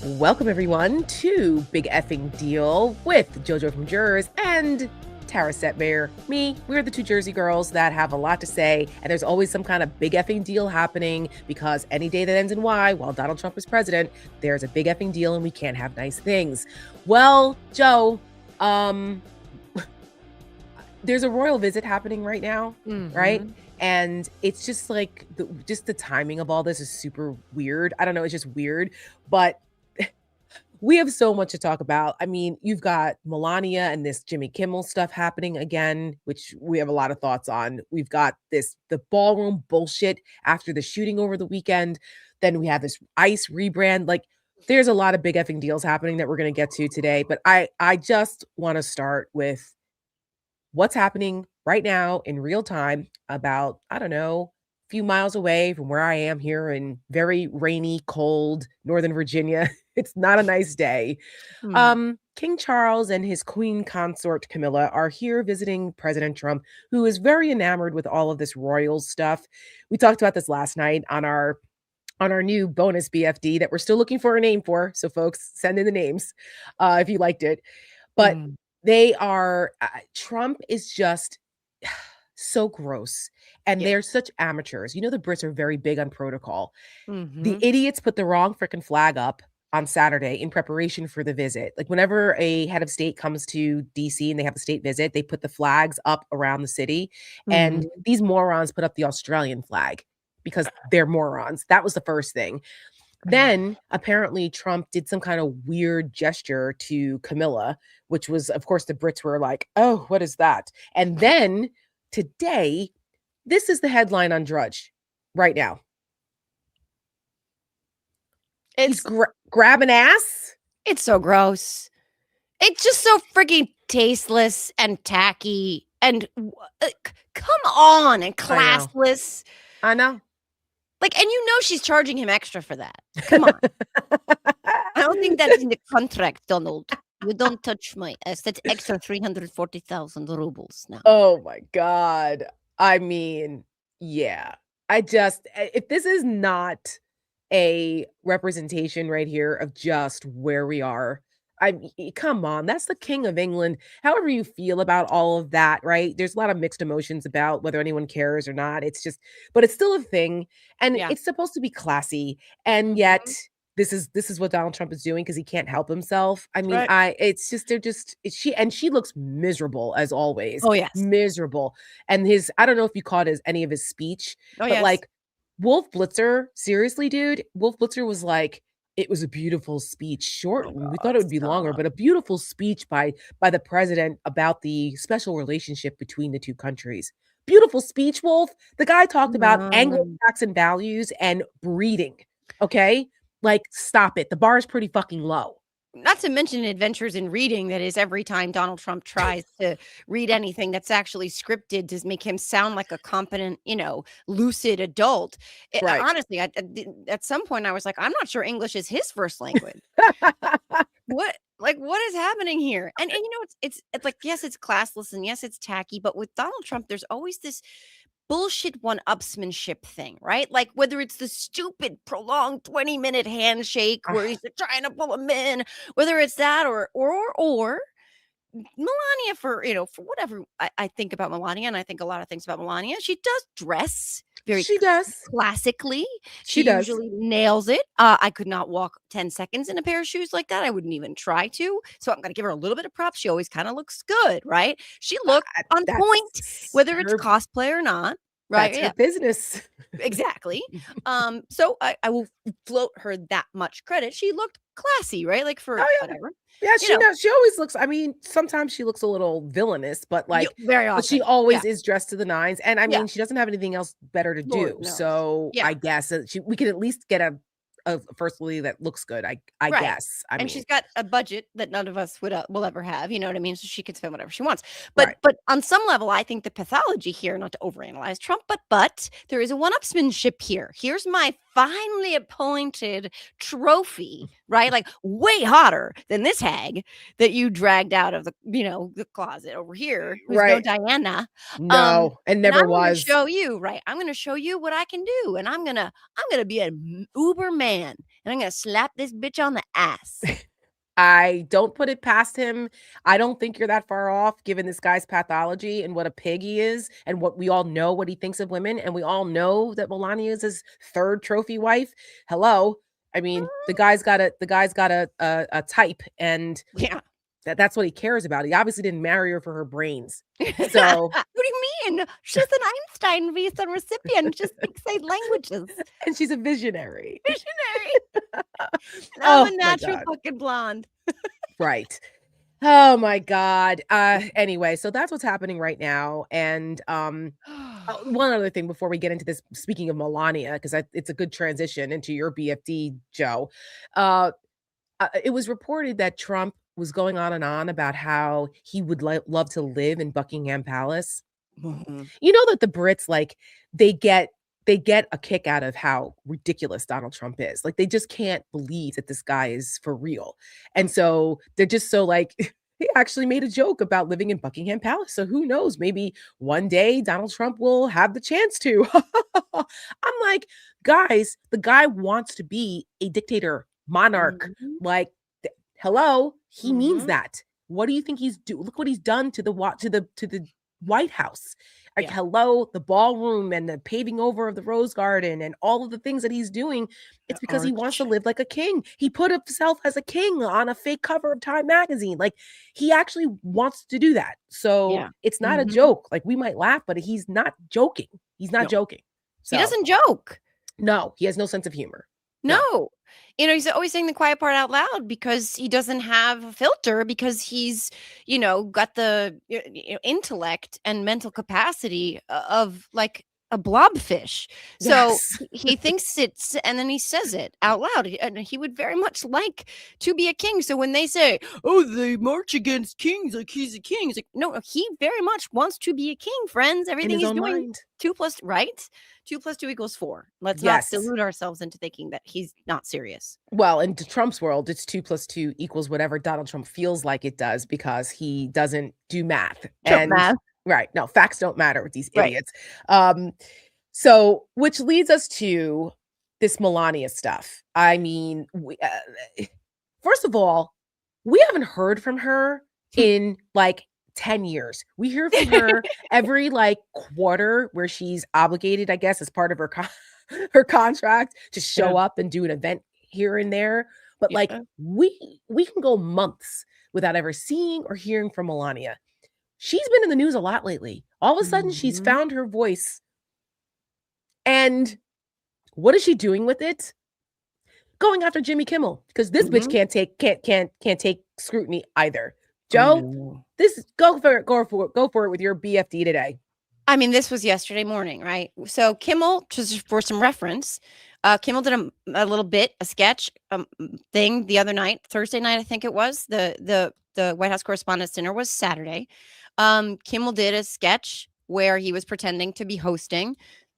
Welcome, everyone, to Big Effing Deal with JoJo from Jers and Tara Setmayer. We're the two Jersey girls that have a lot to say, and there's always some kind of big effing deal happening because any day that ends in Y, while Donald Trump is president, there's a big effing deal and we can't have nice things. Well, Joe, there's a royal visit happening right now, right? And it's just like, the timing of all this is super weird. I don't know, it's just weird, but we have so much to talk about. I mean, you've got Melania and this Jimmy Kimmel stuff happening again, which we have a lot of thoughts on. We've got the ballroom bullshit after the shooting over the weekend. Then we have this ICE rebrand. Like, there's a lot of big effing deals happening that we're going to get to today. But I just want to start with what's happening right now in real time about, I don't know, a few miles away from where I am here in very rainy, cold Northern Virginia. It's not a nice day. King Charles and his queen consort Camilla are here visiting President Trump, who is very enamored with all of this royal stuff. We talked about this last night on our new bonus BFD that we're still looking for a name for. So folks, send in the names if you liked it. But they are Trump is just so gross. And they're such amateurs. You know, the Brits are very big on protocol. The idiots put the wrong freaking flag up on Saturday in preparation for the visit. Like, whenever a head of state comes to DC and they have a state visit, they put the flags up around the city. And these morons put up the Australian flag because they're morons. That was the first thing. Then apparently Trump did some kind of weird gesture to Camilla, which was, of course, the Brits were like, oh, what is that? And then today, this is the headline on Drudge right now. He's grabbing ass. It's so gross. It's just so freaking tasteless and tacky and come on, and classless. I know. Like, and you know she's charging him extra for that. Come on. I don't think that's in the contract, Donald. You don't touch my ass. That's extra 340,000 rubles now. Oh my God. I mean, yeah. If this is not a representation right here of just where we are, come on, that's the King of England. However you feel about all of that, right? There's a lot of mixed emotions about whether anyone cares or not. It's just, but it's still a thing, and it's supposed to be classy, and yet this is what Donald Trump is doing because he can't help himself. I mean, it's just she looks miserable as always. Oh yes, miserable. And I don't know if you caught any of his speech, but like Wolf Blitzer, seriously, dude, Wolf Blitzer was like, it was a beautiful speech, short. We thought it would be longer, but a beautiful speech by the president about the special relationship between the two countries. Beautiful speech, Wolf. The guy talked about Anglo-Saxon values and breeding. Okay? Like, stop it. The bar is pretty fucking low. Not to mention adventures in reading. That is, every time Donald Trump tries to read anything that's actually scripted to make him sound like a competent, lucid adult. Honestly, at some point I was like, I'm not sure English is his first language. What is happening here? And it's like, yes, it's classless and yes, it's tacky, but with Donald Trump, there's always this bullshit one-upsmanship thing, right? Like, whether it's the stupid prolonged 20-minute handshake where he's trying to pull him in, whether it's that or Melania, for whatever I think about Melania, and I think a lot of things about Melania. She does dress very classically. She usually nails it. I could not walk 10 seconds in a pair of shoes like that. I wouldn't even try to. So I'm going to give her a little bit of props. She always kind of looks good, right? She looked on point, whether it's cosplay or not. Right. That's her business. Exactly. So I will float her that much credit. She looked classy, right? Like, for whatever. Yeah, she always looks, I mean, sometimes she looks a little villainous, but like, very often. But she always is dressed to the nines. And I mean, she doesn't have anything else better to do. So I guess we can at least get a first lady that looks good, I guess. I mean, she's got a budget that none of us will ever have, you know what I mean? So she can spend whatever she wants. But on some level, I think the pathology here, not to overanalyze Trump, but there is a one-upsmanship here. Here's my finally appointed trophy, right? Like, way hotter than this hag that you dragged out of the closet over here. Who's no Diana. No, and never was. Show you, right? I'm going to show you what I can do, and I'm gonna be an uber man and I'm gonna slap this bitch on the ass. I don't put it past him. I don't think you're that far off given this guy's pathology and what a pig he is and what we all know what he thinks of women. And we all know that Melania is his third trophy wife. Hello. I mean, the guy's got a type, and Yeah. that's what he cares about. He obviously didn't marry her for her brains. What So do you mean? She's an Einstein visa recipient. She speaks 8 languages. and she's a visionary. Visionary. And I'm a Oh my natural God. fucking blonde. Right. Oh my God. Anyway, so that's what's happening right now. And one other thing before we get into this, speaking of Melania, because it's a good transition into your BFD, Joe. Uh, it was reported that Trump was going on and on about how he would love to live in Buckingham Palace. Mhm. You know that the Brits, like, they get a kick out of how ridiculous Donald Trump is. Like, they just can't believe that this guy is for real. And so they're just so like he actually made a joke about living in Buckingham Palace. So who knows? Maybe one day Donald Trump will have the chance to. I'm like, guys, the guy wants to be a dictator, monarch. Mhm. Like, hello, he means Mhm. that. What do you think he's do? Look what he's done to the White House. Like, Yeah. hello, the ballroom and the paving over of the Rose Garden and all of the things that he's doing. The It's because he wants to arch. live like a king. He put himself as a king on a fake cover of Time magazine. Like, he actually wants to do that. So Yeah. it's not a Mhm. joke. Like, we might laugh, but he's not joking. He's not No. joking. He So doesn't joke. no, he has no sense of humor. No. No. He's always saying the quiet part out loud because he doesn't have a filter because he's, got the intellect and mental capacity of like a blobfish. So Yes. he thinks it's, and then he says it out loud. And he would very much like to be a king. So when they say, oh, they march against kings like he's a king, it's like, no, he very much wants to be a king, friends. In Everything his he's own doing, mind. 2 plus, right? 2 plus 2 equals 4. Let's not Yes. delude ourselves into thinking that he's not serious. Well, in Trump's world, it's 2 plus 2 equals whatever Donald Trump feels like it does because he doesn't do math. Trump And math. right, no, facts don't matter with these Right. idiots. So which leads us to this Melania stuff. I mean, first of all, we haven't heard from her in like 10 years. We hear from her every like quarter where she's obligated, I guess, as part of her her contract to Yeah. show up and do an event here and there. But like Yeah. we can go months without ever seeing or hearing from Melania. She's been in the news a lot lately. All of a sudden she's Mhm. found her voice. And what is she doing with it? Going after Jimmy Kimmel because this bitch Mhm. can't take scrutiny either. Oh, Joe, no. this go for it with your BFD today. I mean, this was yesterday morning, right? So Kimmel, just for some reference, Kimmel did a little bit, a sketch thing the other night, Thursday night, I think it was. The White House Correspondents' Dinner was Saturday. Kimmel did a sketch where he was pretending to be hosting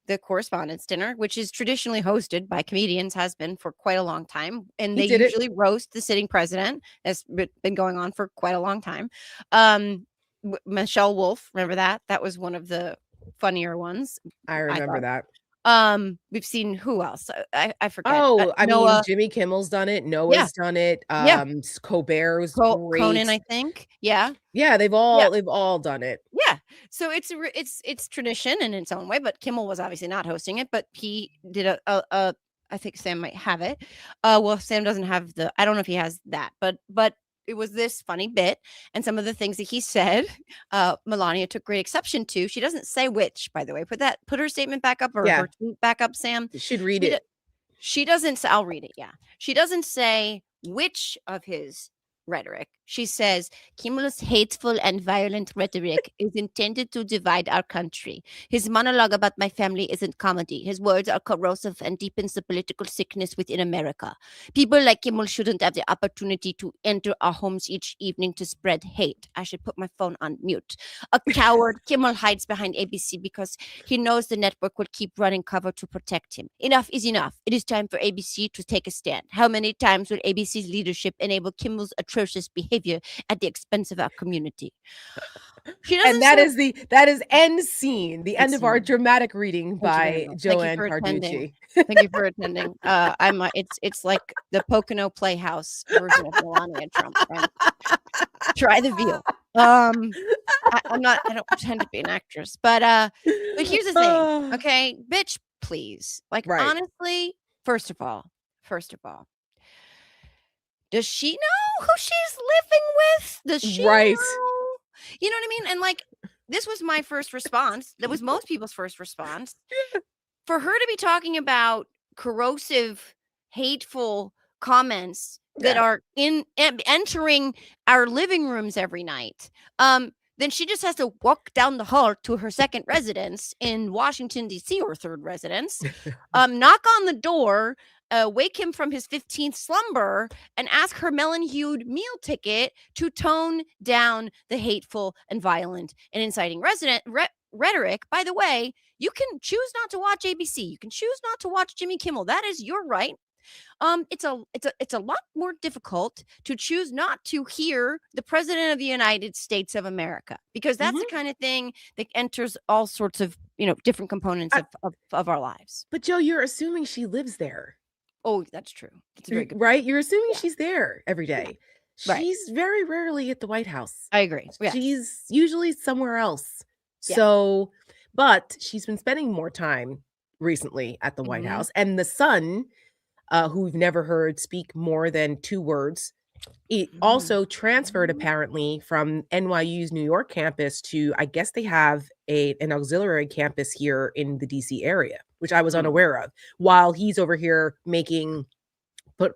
the Correspondents' Dinner, which is traditionally hosted by comedians, has been for quite a long time, and He they did it. usually roast the sitting president. Has been going on for quite a long time. Michelle Wolf, remember that? That was one of the funnier ones, I I remember thought. that. We've seen who else? I forget. Oh, I mean, Noah. Jimmy Kimmel's done it. Yeah, Noah's done it. yeah. Colbert was Conan, great. I think. Yeah, Yeah, they've yeah, all done it. yeah. So it's tradition in its own way, but Kimmel was obviously not hosting it, but he did a I think Sam might have it. Well, Sam doesn't have I don't know if he has that, but it was this funny bit, and some of the things that he said, Melania took great exception to. She doesn't say which, by the way. Put her statement back up or Yeah, her tweet back up, Sam. you should read She d it. she doesn't say, I'll read it, yeah. She doesn't say which of his rhetoric. She says, Kimmel's hateful and violent rhetoric is intended to divide our country. His monologue about my family isn't comedy. His words are corrosive and deepens the political sickness within America. People like Kimmel shouldn't have the opportunity to enter our homes each evening to spread hate. I should put my phone on mute. A coward, Kimmel hides behind ABC because he knows the network will keep running cover to protect him. Enough is enough. It is time for ABC to take a stand. How many times will ABC's leadership enable Kimmel's atrocious behavior at the expense of our community. She And doesn't serve that is end scene, the end end of our scene. dramatic reading Thank you very by much. Thank you Joanne for attending. Carducci. Thank you for attending. It's like the Pocono Playhouse version of Melania Trump, right? Try the veal. I don't pretend to be an actress, but here's the thing, Ah, okay? Bitch, please. Like, right, honestly, first of all, does she know who she's living with? Does she right. know? You know what I mean? And like, this was my first response. That was most people's first response. For her to be talking about corrosive, hateful comments that Yeah. are entering our living rooms every night, then she just has to walk down the hall to her second residence in Washington, D.C., or third residence, knock on the door, wake him from his 15th slumber, and ask her melon-hued meal ticket to tone down the hateful and violent and inciting rhetoric. By the way, you can choose not to watch ABC. You can choose not to watch Jimmy Kimmel. That is your right. It's a lot more difficult to choose not to hear the president of the United States of America, because that's the Mhm. kind of thing that enters all sorts of, different components I of our lives. but Joe, you're assuming she lives there, Oh, that's true. That's a very good point. right? You're assuming Yeah. she's there every Yeah. day. Right. She's very rarely at the White House. I agree. Yes. She's usually somewhere else. Yeah. So, but she's been spending more time recently at the White Mhm. House, and the son, who we've never heard speak more than 2 words, it Mhm. also transferred apparently from NYU's New York campus to, I guess they have an auxiliary campus here in the DC area, which I was Mm. unaware of, while he's over here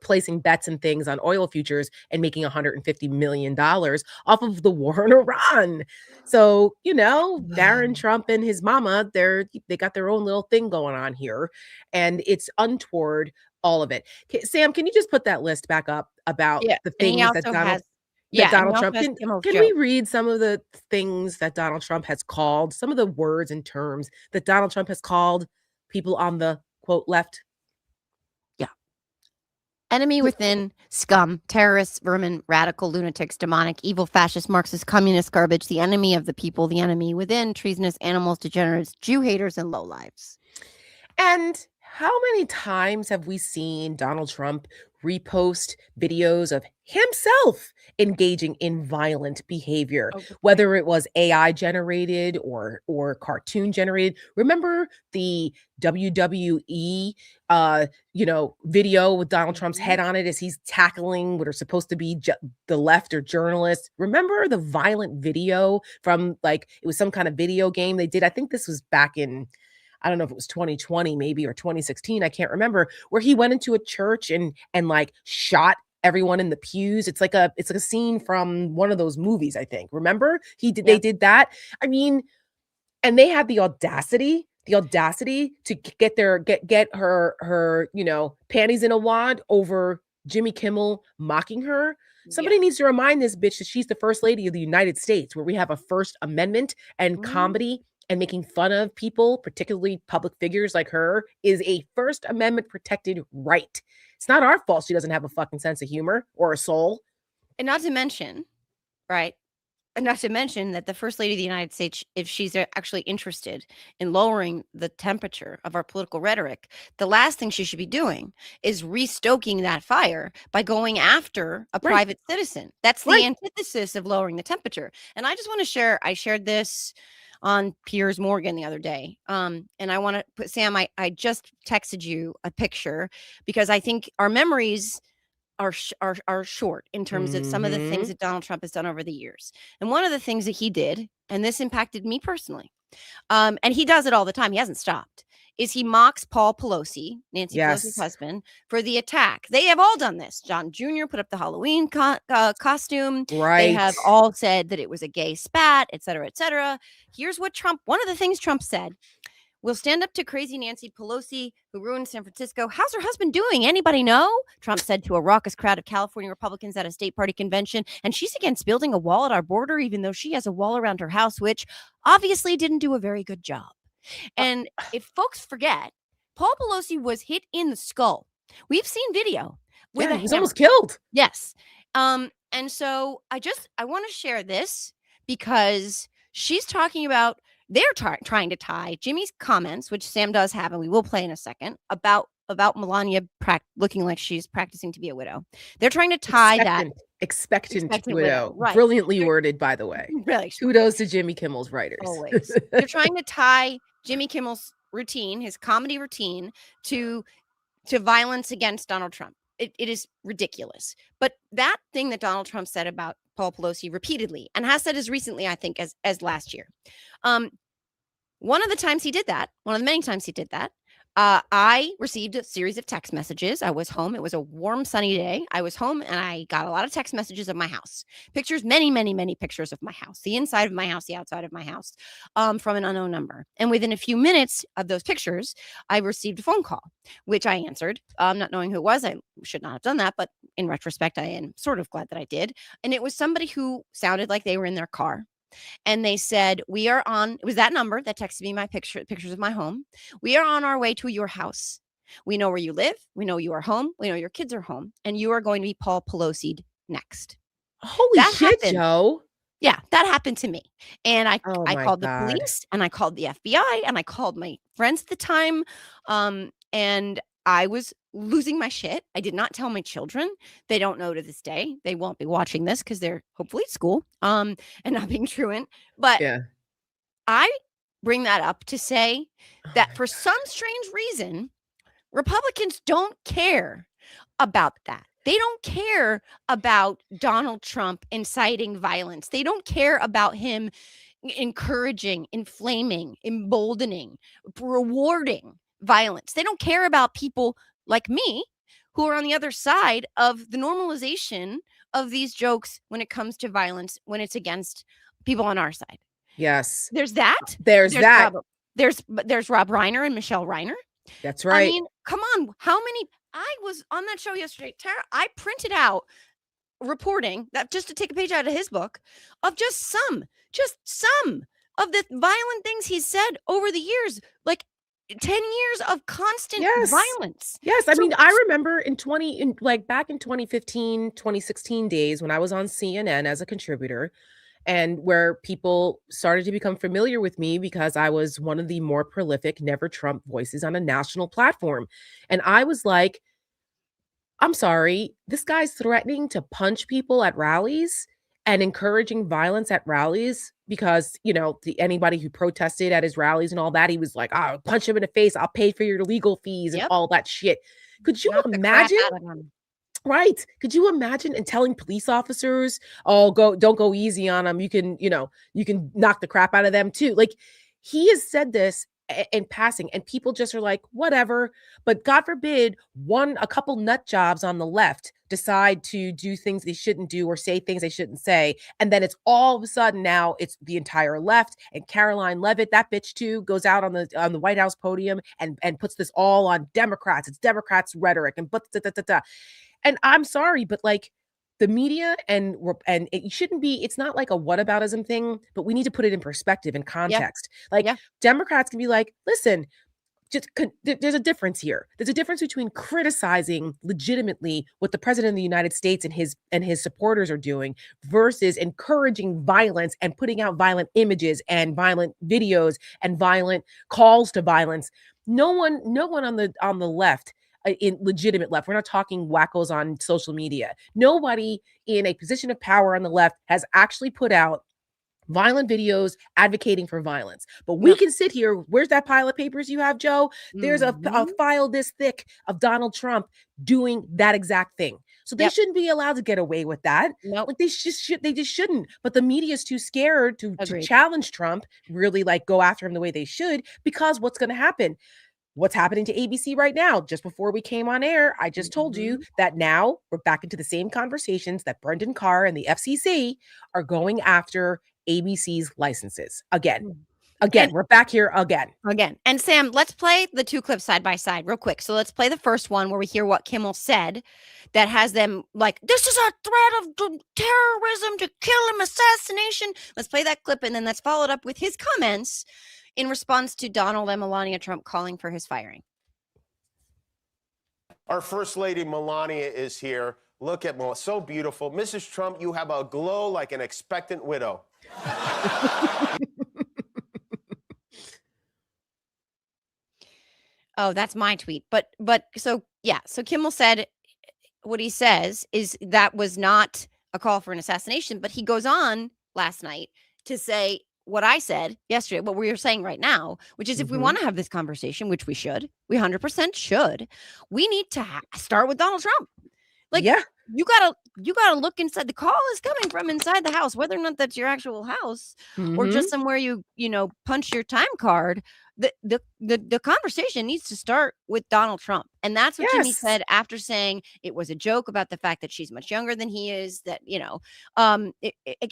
placing bets and things on oil futures and making $150 million off of the war in Iran. So, Barron Wow. Trump and his mama, they got their own little thing going on here, and it's untoward, all of it. Sam, can you just put that list back up about Yeah, the and he things also has yeah, and he Donald also Trump has can Kimmel's we joke. read some of the things that Donald Trump has called, some of the words and terms that Donald Trump has called people on the quote left? Yeah. Enemy within, scum, terrorists, vermin, radical lunatics, demonic, evil, fascist, Marxist, communist garbage, the enemy of the people, the enemy within, treasonous animals, degenerates, Jew haters, and lowlives. And how many times have we seen Donald Trump repost videos of himself engaging in violent behavior, Oh, good point. whether it was AI generated or cartoon generated? Remember the WWE video with Donald Trump's Mhm. head on it as he's tackling what are supposed to be the left or journalists? Remember the violent video from, like, it was some kind of video game they did? I think this was back in, I don't know if it was 2020 maybe or 2016, I can't remember, where he went into a church and like shot everyone in the pews. It's like a scene from one of those movies, I think. Remember? They Yeah. did that. I mean, and they had the audacity to get her, panties in a wad over Jimmy Kimmel mocking her. Yeah. Somebody needs to remind this bitch that she's the first lady of the United States, where we have a First Amendment, and Mhm. comedy and making fun of people, particularly public figures like her, is a First Amendment protected right. It's not our fault she doesn't have a fucking sense of humor or a soul. And not to mention, right? And not to mention that the First Lady of the United States, if she's actually interested in lowering the temperature of our political rhetoric, the last thing she should be doing is restoking that fire by going after a Right, private citizen. That's the right. antithesis of lowering the temperature. And I just want to share, I shared this on Piers Morgan the other day. And I want to put, Sam, I just texted you a picture because I think our memories are short in terms of some of the things Mhm. that Donald Trump has done over the years. And one of the things that he did, and this impacted me personally, and he does it all the time, he hasn't stopped, is he mocks Paul Pelosi, Nancy Pelosi's Yes. husband, for the attack. They have all done this. John Jr. put up the Halloween costume. They Right. have all said that it was a gay spat, et cetera, et cetera. Here's what one of the things Trump said: "We'll stand up to crazy Nancy Pelosi, who ruined San Francisco. How's her husband doing? Anybody know?" Trump said to a raucous crowd of California Republicans at a state party convention. "And she's against building a wall at our border, even though she has a wall around her house, which obviously didn't do a very good job." Uh, And if folks forget, Paul Pelosi was hit in the skull. We've seen video with yeah, a he was almost hammer. killed. Yes. And so I want to share this because she's talking about they're trying to tie Jimmy's comments, which Sam does have, and we will play in a second, about Melania looking like she's practicing to be a widow. They're trying to tie that Expectant expectant widow, widow. right? Brilliantly worded, by the way. Really smart. Kudos to Jimmy Kimmel's writers. Always. They're trying to tie Jimmy Kimmel's routine, his comedy routine, to violence against Donald Trump. It is ridiculous. But that thing that Donald Trump said about Paul Pelosi repeatedly, and has said as recently, I think, as last year. One of the times he did that, one of the many times he did that, I received a series of text messages. I was home. It was a warm, sunny day. I was home and I got a lot of text messages of my house. Pictures, many, many, many pictures of my house, the inside of my house, the outside of my house, from an unknown number. And within a few minutes of those pictures, I received a phone call, which I answered, not knowing who it was. I should not have done that, but in retrospect, I am sort of glad that I did. And it was somebody who sounded like they were in their car. And they said, it was that number that texted me my pictures of my home. We are on our way to your house. We know where you live. We know you are home. We know your kids are home. And you are going to be Paul Pelosi'd next. Holy shit, Joe. Yeah, that happened to me. And I called the God. police and I called the FBI and I called my friends at the time. And I was losing my shit. I did not tell my children. They don't know to this day. They won't be watching this because they're hopefully at school and not being truant. But yeah. I bring that up to say that for some strange reason, Republicans don't care about that. They don't care about Donald Trump inciting violence. They don't care about him encouraging, inflaming, emboldening, rewarding violence. They don't care about people like me who are on the other side of the normalization of these jokes when it comes to violence, when it's against people on our side. Yes. There's that. There's that. There's Rob Reiner and Michelle Reiner. That's right. I mean, come on. How many? I was on that show yesterday. Tara, I printed out reporting that just to take a page out of his book of just some of the violent things he's said over the years, like 10 years of constant violence. Yes. I mean, I remember back in 2015, 2016 days when I was on CNN as a contributor, and where people started to become familiar with me because I was one of the more prolific Never Trump voices on a national platform. And I was like, I'm sorry, this guy's threatening to punch people at rallies and encouraging violence at rallies because, anybody who protested at his rallies and all that, he was like, I'll punch him in the face. I'll pay for your legal fees and all that shit. Could you imagine? Right. Could you imagine and telling police officers, don't go easy on them. You can knock the crap out of them too. Like, he has said this in passing and people just are like, whatever. But God forbid a couple nut jobs on the left decide to do things they shouldn't do or say things they shouldn't say. And then it's all of a sudden now it's the entire left, and Caroline Leavitt, that bitch too, goes out on the White House podium and puts this all on Democrats. It's Democrats rhetoric and And I'm sorry, but like the media and it shouldn't be, it's not like a whataboutism thing, but we need to put it in perspective and context. Democrats can be like, listen, there's a difference here. There's a difference between criticizing legitimately what the president of the United States and his supporters are doing versus encouraging violence and putting out violent images and violent videos and violent calls to violence. No one on the left, in legitimate left, we're not talking wackos on social media. Nobody in a position of power on the left has actually put out violent videos advocating for violence. But we can sit here. Where's that pile of papers you have, Joe? There's a file this thick of Donald Trump doing that exact thing. So they shouldn't be allowed to get away with that. Nope. Like they just shouldn't. But the media is too scared to challenge Trump, really like go after him the way they should, because what's going to happen? What's happening to ABC right now? Just before we came on air, I just told you that now we're back into the same conversations that Brendan Carr and the FCC are going after ABC's licenses. Again, we're back here again. And Sam, let's play the two clips side by side real quick. So let's play the first one where we hear what Kimmel said that has them like, this is a threat of terrorism, to kill him, assassination. Let's play that clip and then let's follow it up with his comments in response to Donald and Melania Trump calling for his firing. Our First Lady Melania is here. Look at Melania, so beautiful. Mrs. Trump, you have a glow like an expectant widow. Oh, that's my tweet. But so yeah, so Kimmel said what he says is that was not a call for an assassination, but he goes on last night to say what I said yesterday, what we are saying right now, which is if we want to have this conversation, which we 100% should, we need to start with Donald Trump. Like, Yeah. you gotta look inside. The call is coming from inside the house, whether or not that's your actual house or just somewhere you punch your time card. The conversation needs to start with Donald Trump. And that's what Jimmy said after saying it was a joke about the fact that she's much younger than he is, that, again,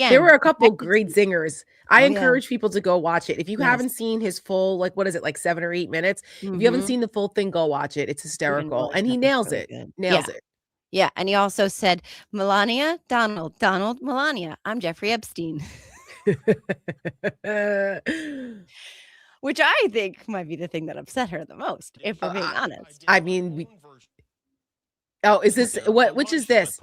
there were a couple great zingers. I encourage yeah. people to go watch it. If you haven't seen his full, like, what is it, like 7 or 8 minutes? If you haven't seen the full thing, go watch it. It's hysterical. And he nails it. Nails it. Yeah, and he also said, Melania, Donald, Melania, I'm Jeffrey Epstein. Which I think might be the thing that upset her the most, if we're being honest. I mean, is this which is this?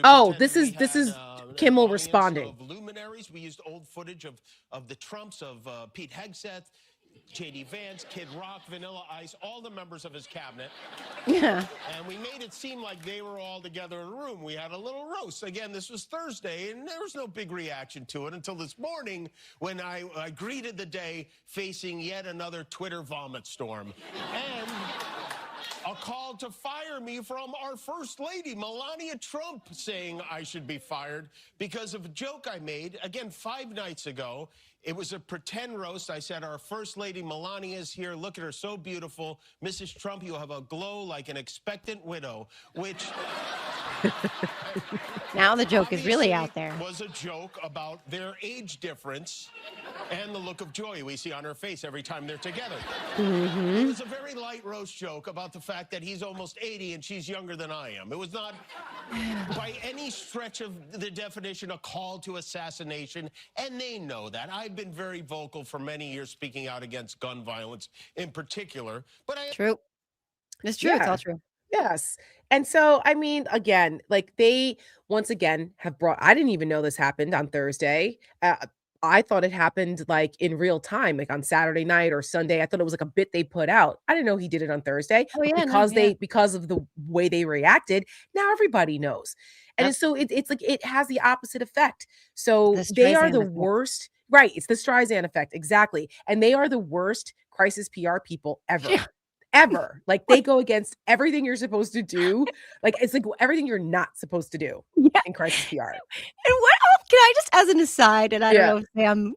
Oh, this is Kimmel responding. Luminaries. We used old footage of the Trumps, of Pete Hegseth, J.D. Vance, Kid Rock, Vanilla Ice, all the members of his cabinet. Yeah. And we made it seem like they were all together in a room. We had a little roast. Again, this was Thursday, and there was no big reaction to it until this morning when I greeted the day facing yet another Twitter vomit storm. And a call to fire me from our First Lady, Melania Trump, saying I should be fired because of a joke I made, again, 5 nights ago. It was a pretend roast. I said, our First Lady Melania is here. Look at her, so beautiful. Mrs. Trump, you have a glow like an expectant widow, which... Now the joke is really out there. Was a joke about their age difference and the look of joy we see on her face every time they're together. It was a very light roast joke about the fact that he's almost 80 and she's younger than I am. It was not by any stretch of the definition a call to assassination, and they know that. I've been very vocal for many years speaking out against gun violence in particular. But True. It's true. It's all true. Yes. And so, I mean, again, like, they once again have brought, I didn't even know this happened on Thursday. I thought it happened like in real time, like on Saturday night or Sunday. I thought it was like a bit they put out. I didn't know he did it on Thursday. Oh, yeah, because of the way they reacted, now everybody knows. And so it's like it has the opposite effect. So they are the worst. Right. It's the Streisand effect. Exactly. And they are the worst crisis PR people ever. Yeah. Ever. Like, they go against everything you're supposed to do. Like, it's like everything you're not supposed to do in crisis PR. And what else can I just, as an aside, and I don't know if Sam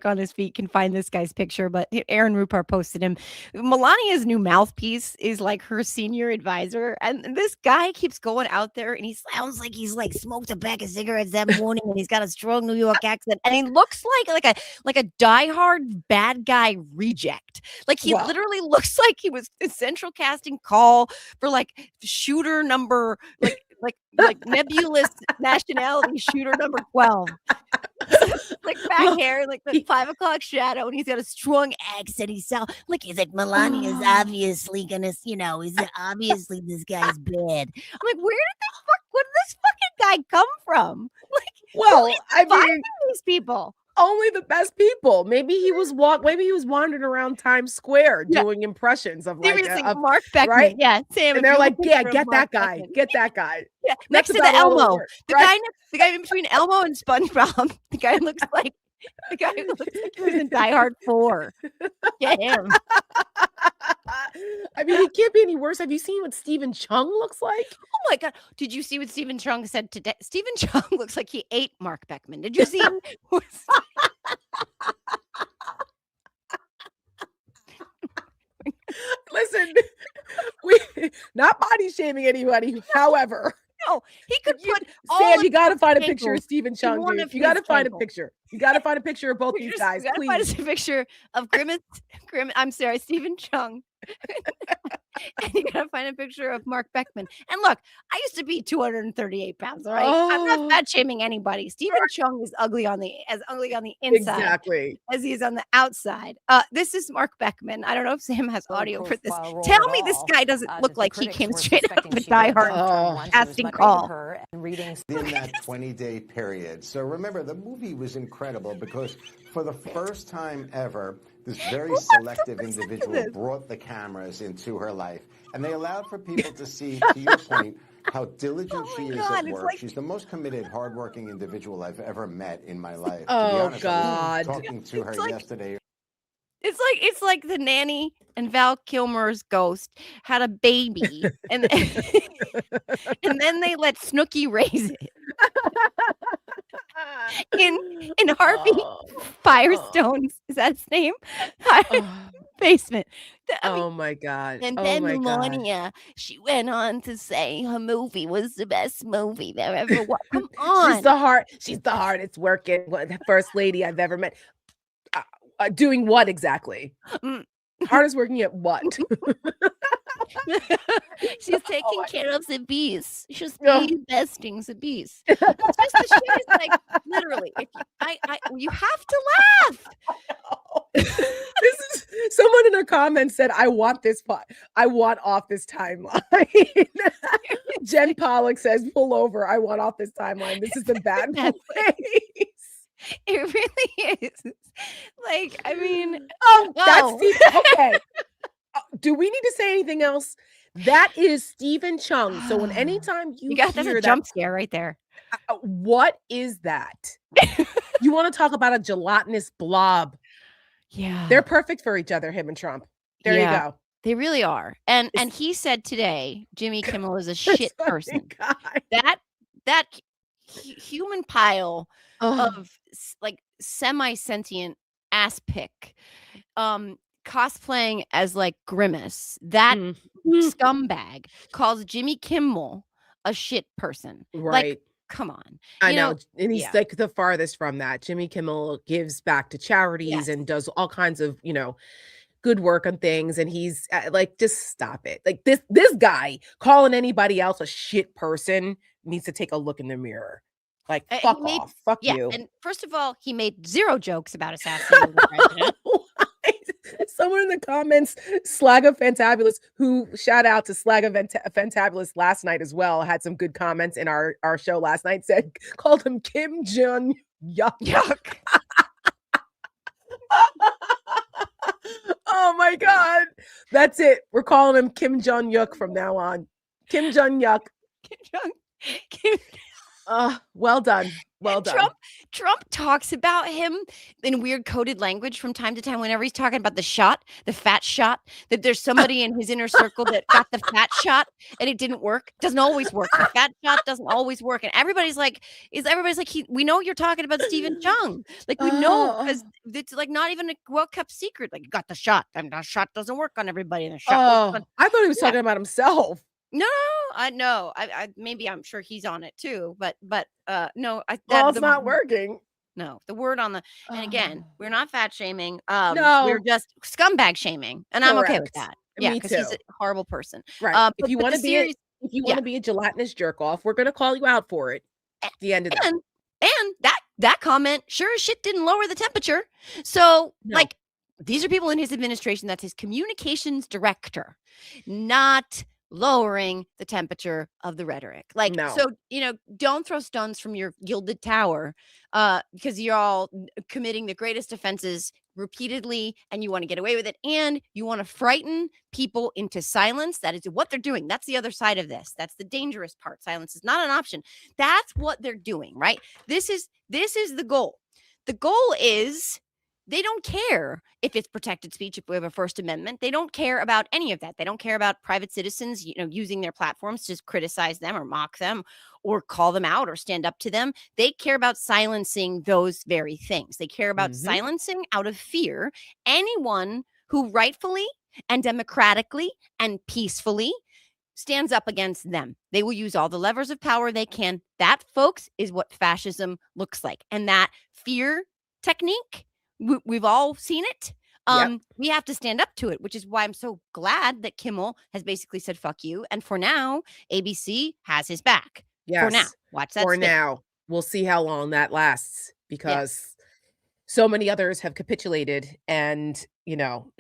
on his feet can find this guy's picture, but Aaron Rupar posted him. Melania's new mouthpiece is like her senior advisor, and this guy keeps going out there and he sounds like he's like smoked a pack of cigarettes that morning and he's got a strong New York accent and he looks like a diehard bad guy reject. Like, he literally looks like he was a central casting call for like shooter number like nebulous nationality shooter number 12. Like back hair, like the 5 o'clock shadow, and he's got a strong accent. He sounds like he's like, Melania's obviously gonna, is obviously this guy's bad. I'm like, where did this fucking guy come from? Like, well, I mean, these people. Only the best people. Maybe he was wandering around Times Square doing impressions of like Mark Beckman, right? Yeah, Sam. And they're like, yeah, get that guy, get that guy. Yeah, next to the Elmo, the guy in between Elmo and SpongeBob. The guy who looks like he was in Die Hard 4. Get him. I mean, he can't be any worse. Have you seen what Stephen Chung looks like? Oh my God. Did you see what Stephen Chung said today? Stephen Chung looks like he ate Mark Beckman. Did you see him? Listen, we not body shaming anybody. However, no, he could put Sam, you gotta find a picture of Stephen Chung, dude. You gotta find a picture. You gotta find a picture of both these guys, please. Find us a picture of Stephen Chung And you gotta find a picture of Mark Beckman. And look, I used to be 238 pounds, all right? I'm not Oh, fat shaming anybody. Stephen Chung is ugly on the inside exactly. as he is on the outside. This is Mark Beckman. I don't know if Sam has audio for this. Profile role Tell at me this all. guy doesn't look The like he critics came were straight out of suspecting a she Die did Hard Oh. once. It was casting much call. for her and reading In that 20-day period. So remember, the movie was incredible because for the first time ever, this very selective individual brought the cameras into her life. And they allowed for people to see, to your point, how diligent she is God, at it's work. like- She's the most committed, hardworking individual I've ever met in my life. To be Oh, honest, I God. was talking to her like- yesterday. It's like the nanny and Val Kilmer's ghost had a baby, and and then they let Snooki raise it in Harvey Oh. Firestone's, is that his name? Oh. Basement. I mean, Oh my God. and Oh then my God. Melania, she went on to say her movie was the best movie there ever was. Come on. She's the hardest working first lady I've ever met. Doing what exactly? Mm. Hardest working at what? She's taking care of the bees. She's Oh. bee besting the bees. It's just the shit is like literally. If you have to laugh. This is someone in the comments said, I want off this timeline. Jen Pollock says, pull over. I want off this timeline. This is a bad place. It really is. Like, I mean, That's okay. Do we need to say anything else? That is Stephen Chung. So when anytime you got that's hear a that, jump scare right there. what is that? You want to talk about a gelatinous blob? Yeah. They're perfect for each other, him and Trump. There you go. They really are. And he said today, Jimmy Kimmel is a shit person. That human pile of like semi-sentient ass pick cosplaying as like Grimace, that scumbag calls Jimmy Kimmel a shit person. Right. Like, come on. I know. And he's like the farthest from that. Jimmy Kimmel gives back to charities and does all kinds of, good work on things. And he's like, just stop it. Like this guy calling anybody else a shit person needs to take a look in the mirror. Like, fuck off. Fuck you. And first of all, he made 0 jokes about assassinating the president. Someone in the comments, Slagga Fantabulous, who shout out to Slagga Fantabulous last night as well, had some good comments in our show last night, called him Kim Jong Yuck. Yuck. Oh my God. That's it. We're calling him Kim Jong Yuck from now on. Kim Jong Yuck. Well done. Well done. Trump talks about him in weird coded language from time to time whenever he's talking about the fat shot, that there's somebody in his inner circle that got the fat shot and it didn't work. Doesn't always work. The fat shot doesn't always work. And everybody's like, we know you're talking about Stephen Chung. Like, we know, because it's like not even a well-kept secret. Like, you got the shot. And the shot doesn't work on everybody. And the shot I thought he was talking about himself. No, I know. I maybe I'm sure he's on it too, but no, It's not working. No, the word on the and again, we're not fat shaming. No, we're just scumbag shaming, and I'm okay with that. Yeah, Me because too. he's a horrible person. Right. If you want to be a gelatinous jerk off, we're gonna call you out for it at the end of that. And that comment sure as shit didn't lower the temperature. So like, these are people in his administration. That's his communications director, not lowering the temperature of the rhetoric. Like, so, don't throw stones from your gilded tower because you're all committing the greatest offenses repeatedly and you want to get away with it. And you want to frighten people into silence. That is what they're doing. That's the other side of this. That's the dangerous part. Silence is not an option. That's what they're doing, right? This is the goal. The goal is they don't care if it's protected speech, if we have a First Amendment. They don't care about any of that. They don't care about private citizens, using their platforms to criticize them or mock them or call them out or stand up to them. They care about silencing those very things. They care about silencing out of fear anyone who rightfully and democratically and peacefully stands up against them. They will use all the levers of power they can. That, folks, is what fascism looks like. And that fear technique, we've all seen it. We have to stand up to it, which is why I'm so glad that Kimmel has basically said, fuck you. And for now, ABC has his back. For now. Yes. Watch that For space. now. We'll see how long that lasts Yeah. because so many others have capitulated and, you know,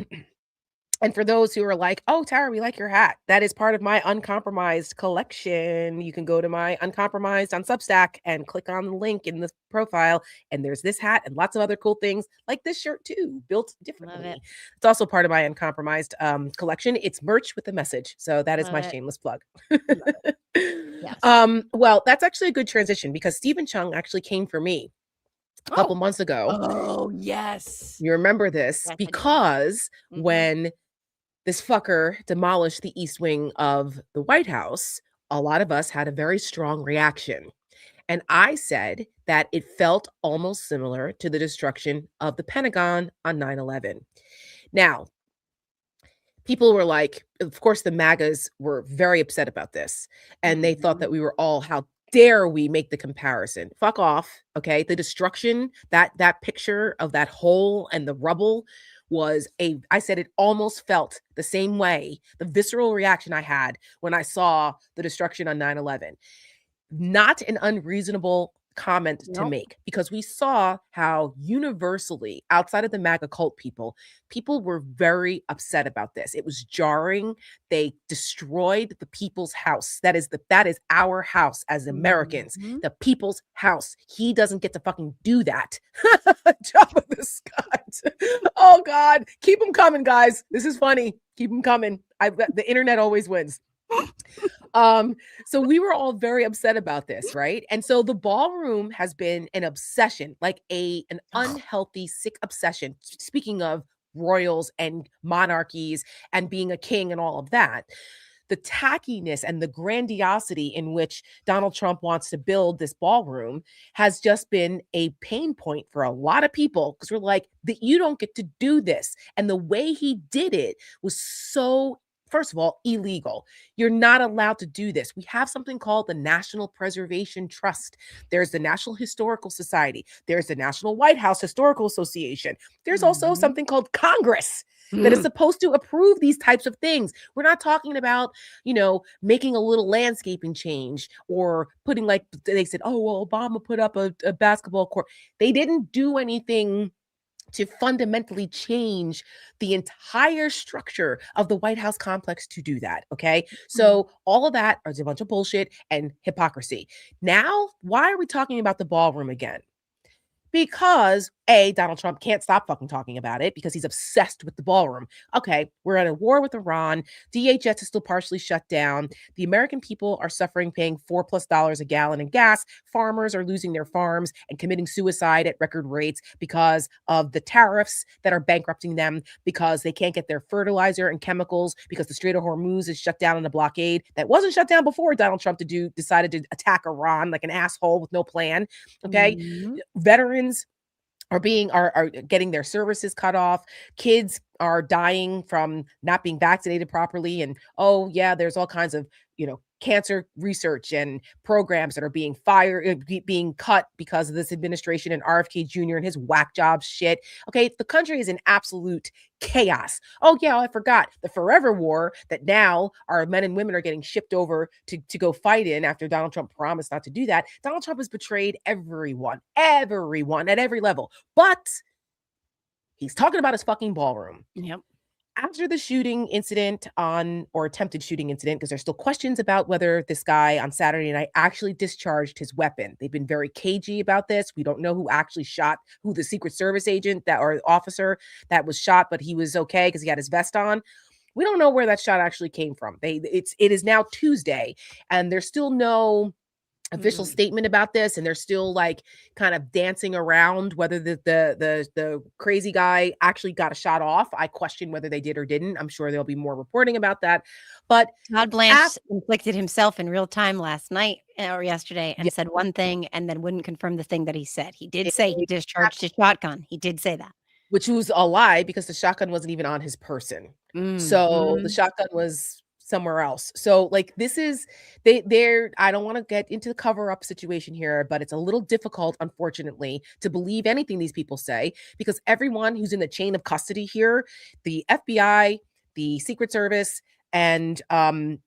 and for those who are like, "Oh, Tara, we like your hat." That is part of my Uncompromised collection. You can go to my Uncompromised on Substack and click on the link in the profile, and there's this hat and lots of other cool things like this shirt too, built Love it. differently. It's also part of my Uncompromised collection. It's merch with a message. So that is Love my it. shameless plug. Love it. Yes. Well, that's actually a good transition because Stephen Chung actually came for me a couple months ago. Oh, yes. You remember this Yes, I do. because when this fucker demolished the East Wing of the White House, a lot of us had a very strong reaction. And I said that it felt almost similar to the destruction of the Pentagon on 9/11. Now, people were like, of course, the MAGAs were very upset about this. And they thought that we were all, how dare we make the comparison? Fuck off. Okay. The destruction, that picture of that hole and the rubble was I said it almost felt the same way, the visceral reaction I had when I saw the destruction on 9/11. Not an unreasonable comment to make because we saw how universally outside of the MAGA cult people were very upset about this. It was jarring. They destroyed the people's house. That is our house as Americans. The people's house. He doesn't get to fucking do that. Jabba the Scott. Oh God, keep them coming, guys. This is funny. Keep them coming. The internet always wins. So we were all very upset about this, right? And so the ballroom has been an obsession, like an unhealthy, sick obsession. Speaking of royals and monarchies and being a king and all of that, the tackiness and the grandiosity in which Donald Trump wants to build this ballroom has just been a pain point for a lot of people because we're like, that you don't get to do this. And the way he did it was so, first of all, illegal. You're not allowed to do this. We have something called the National Preservation Trust. There's the National Historical Society. There's the National White House Historical Association. There's also something called Congress that is supposed to approve these types of things. We're not talking about, making a little landscaping change or putting, like they said, oh, well, Obama put up a basketball court. They didn't do anything to fundamentally change the entire structure of the White House complex to do that. Okay. So all of that is a bunch of bullshit and hypocrisy. Now, why are we talking about the ballroom again? Because Donald Trump can't stop fucking talking about it because he's obsessed with the ballroom. Okay, we're at a war with Iran. DHS is still partially shut down. The American people are suffering, paying $4+ a gallon in gas. Farmers are losing their farms and committing suicide at record rates because of the tariffs that are bankrupting them, because they can't get their fertilizer and chemicals, because the Strait of Hormuz is shut down in a blockade that wasn't shut down before Donald Trump decided to attack Iran like an asshole with no plan. Okay, veterans are getting their services cut off. Kids are dying from not being vaccinated properly. And there's all kinds of, cancer research and programs that are being being cut because of this administration and RFK Jr. and his whack job shit. Okay, the country is in absolute chaos. Oh yeah, I forgot the forever war that now our men and women are getting shipped over to go fight in after Donald Trump promised not to do that. Donald Trump has betrayed everyone at every level, but he's talking about his fucking ballroom. Yep. After the shooting incident or attempted shooting incident, because there's still questions about whether this guy on Saturday night actually discharged his weapon. They've been very cagey about this. We don't know who actually shot, who the Secret Service agent or officer that was shot, but he was okay because he had his vest on. We don't know where that shot actually came from. It is now Tuesday, and there's still no official statement about this, and they're still like kind of dancing around whether the crazy guy actually got a shot off. I question whether they did or didn't. I'm sure there'll be more reporting about that. But Todd Blanche inflicted himself in real time last night or yesterday and said one thing and then wouldn't confirm the thing that he said. He did say he discharged his shotgun. He did say that. Which was a lie because the shotgun wasn't even on his person. So the shotgun was somewhere else. So like this is they're I don't want to get into the cover up situation here, but it's a little difficult, unfortunately, to believe anything these people say because everyone who's in the chain of custody here, the FBI, the Secret Service, and who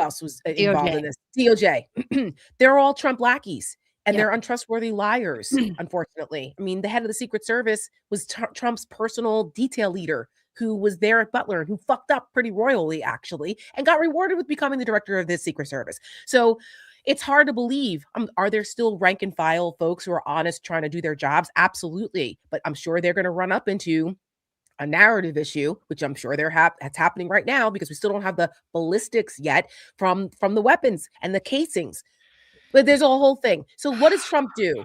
else was involved in this? DOJ. They're all Trump lackeys. And they're untrustworthy liars, unfortunately. I mean, the head of the Secret Service was Trump's personal detail leader who was there at Butler and who fucked up pretty royally, actually, and got rewarded with becoming the director of the Secret Service. So it's hard to believe. Are there still rank and file folks who are honest trying to do their jobs? Absolutely. But I'm sure they're going to run up into a narrative issue, which I'm sure that's happening right now because we still don't have the ballistics yet from the weapons and the casings. But there's a whole thing. So what does Trump do?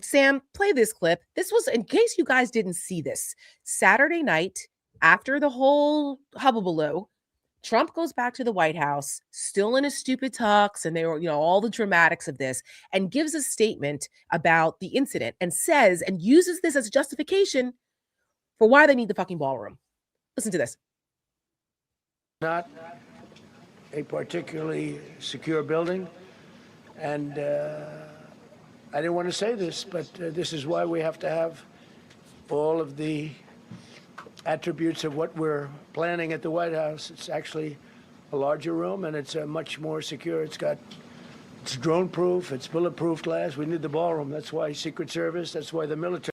Sam, play this clip. This was, in case you guys didn't see this, Saturday night after the whole hubbubaloo, Trump goes back to the White House, still in his stupid tux, and they were, all the dramatics of this, and gives a statement about the incident and says, and uses this as justification for why they need the fucking ballroom. Listen to this. Not a particularly secure building. And I didn't want to say this, but this is why we have to have all of the attributes of what we're planning at the White House. It's actually a larger room, and it's much more secure. It's drone-proof, it's bulletproof glass. We need the ballroom. That's why Secret Service, that's why the military.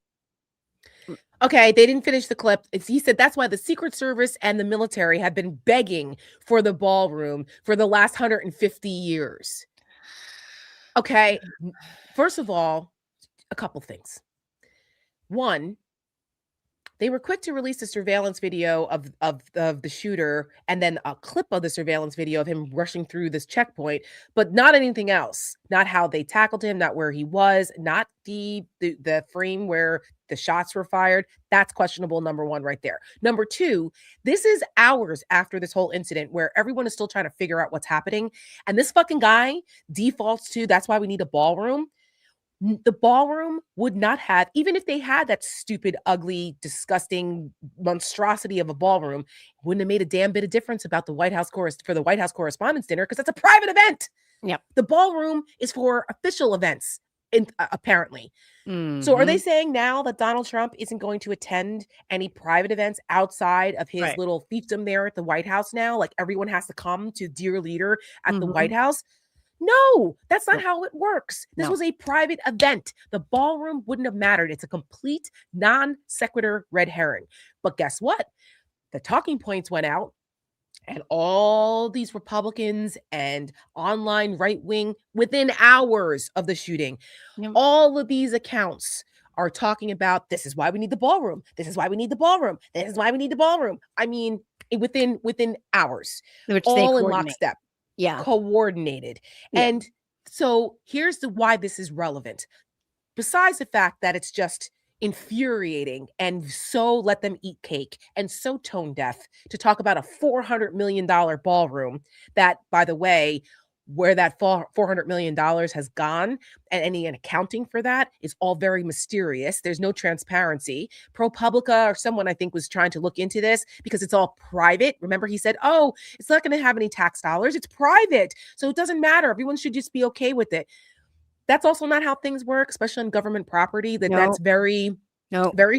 Okay, they didn't finish the clip. He said that's why the Secret Service and the military have been begging for the ballroom for the last 150 years. Okay, first of all, a couple things. One, they were quick to release the surveillance video of the shooter and then a clip of the surveillance video of him rushing through this checkpoint, but not anything else. Not how they tackled him, not where he was, not the frame where the shots were fired. That's questionable, number one, right there. Number two, this is hours after this whole incident where everyone is still trying to figure out what's happening. And this fucking guy defaults to, that's why we need a ballroom. The ballroom would not have, even if they had that stupid, ugly, disgusting monstrosity of a ballroom, wouldn't have made a damn bit of difference about the White House for the White House Correspondents' Dinner because that's a private event. Yep. The ballroom is for official events, apparently. Mm-hmm. So are they saying now that Donald Trump isn't going to attend any private events outside of his little fiefdom there at the White House now? Like everyone has to come to dear leader at the White House? No, that's not how it works. This was a private event. The ballroom wouldn't have mattered. It's a complete non sequitur red herring. But guess what? The talking points went out and all these Republicans and online right wing within hours of the shooting, all of these accounts are talking about this is why we need the ballroom. This is why we need the ballroom. This is why we need the ballroom. I mean, within hours, which all in lockstep. Yeah. Coordinated. Yeah. And so here's why this is relevant. Besides the fact that it's just infuriating and so let them eat cake and so tone deaf to talk about a $400 million ballroom that, by the way, where that $400 million has gone and any accounting for that is all very mysterious. There's no transparency. ProPublica or someone I think was trying to look into this because it's all private. Remember he said, oh, it's not going to have any tax dollars. It's private. So it doesn't matter. Everyone should just be okay with it. That's also not how things work, especially on government property. That's very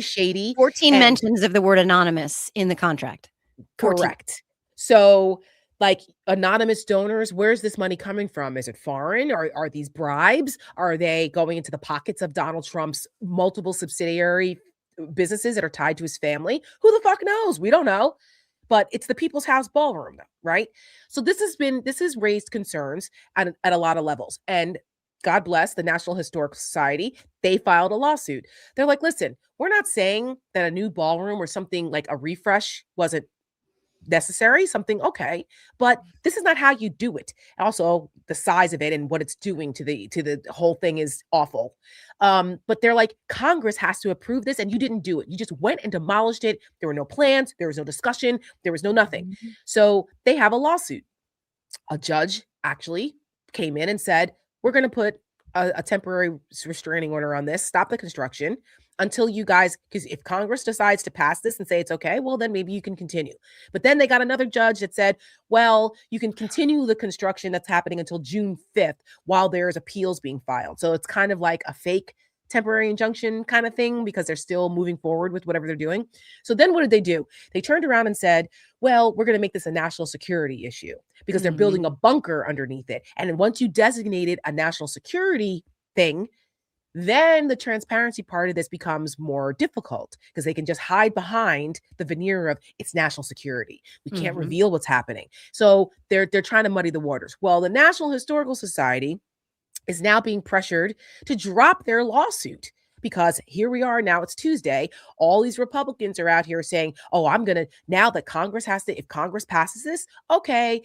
shady. 14 mentions of the word anonymous in the contract. 14. Correct. So like anonymous donors, where's this money coming from? Is it foreign? Are these bribes? Are they going into the pockets of Donald Trump's multiple subsidiary businesses that are tied to his family? Who the fuck knows? We don't know. But it's the People's House ballroom, right? So this has raised concerns at a lot of levels. And God bless the National Historic Society. They filed a lawsuit. They're like, listen, we're not saying that a new ballroom or something like a refresh wasn't necessary, something okay, but this is not how you do it. Also, the size of it and what it's doing to the whole thing is awful. But they're like, Congress has to approve this, and you didn't do it. You just went and demolished it. There were no plans. There was no discussion. There was no nothing. So they have a lawsuit. A judge actually came in and said, we're going to put a temporary restraining order on this, stop the construction. until you guys, because if Congress decides to pass this and say it's okay, well, then maybe you can continue. But then they got another judge that said, well, you can continue the construction that's happening until June 5th while there's appeals being filed. So it's kind of like a fake temporary injunction kind of thing because they're still moving forward with whatever they're doing. So then what did they do? They turned around and said, well, we're going to make this a national security issue because they're building a bunker underneath it. And once you designated a national security thing, then the transparency part of this becomes more difficult because they can just hide behind the veneer of it's national security. We can't reveal what's happening. So they're trying to muddy the waters. Well, the National Historical Society is now being pressured to drop their lawsuit because here we are now, it's Tuesday. All these Republicans are out here saying, oh, I'm going to, now that Congress has to, if Congress passes this, okay,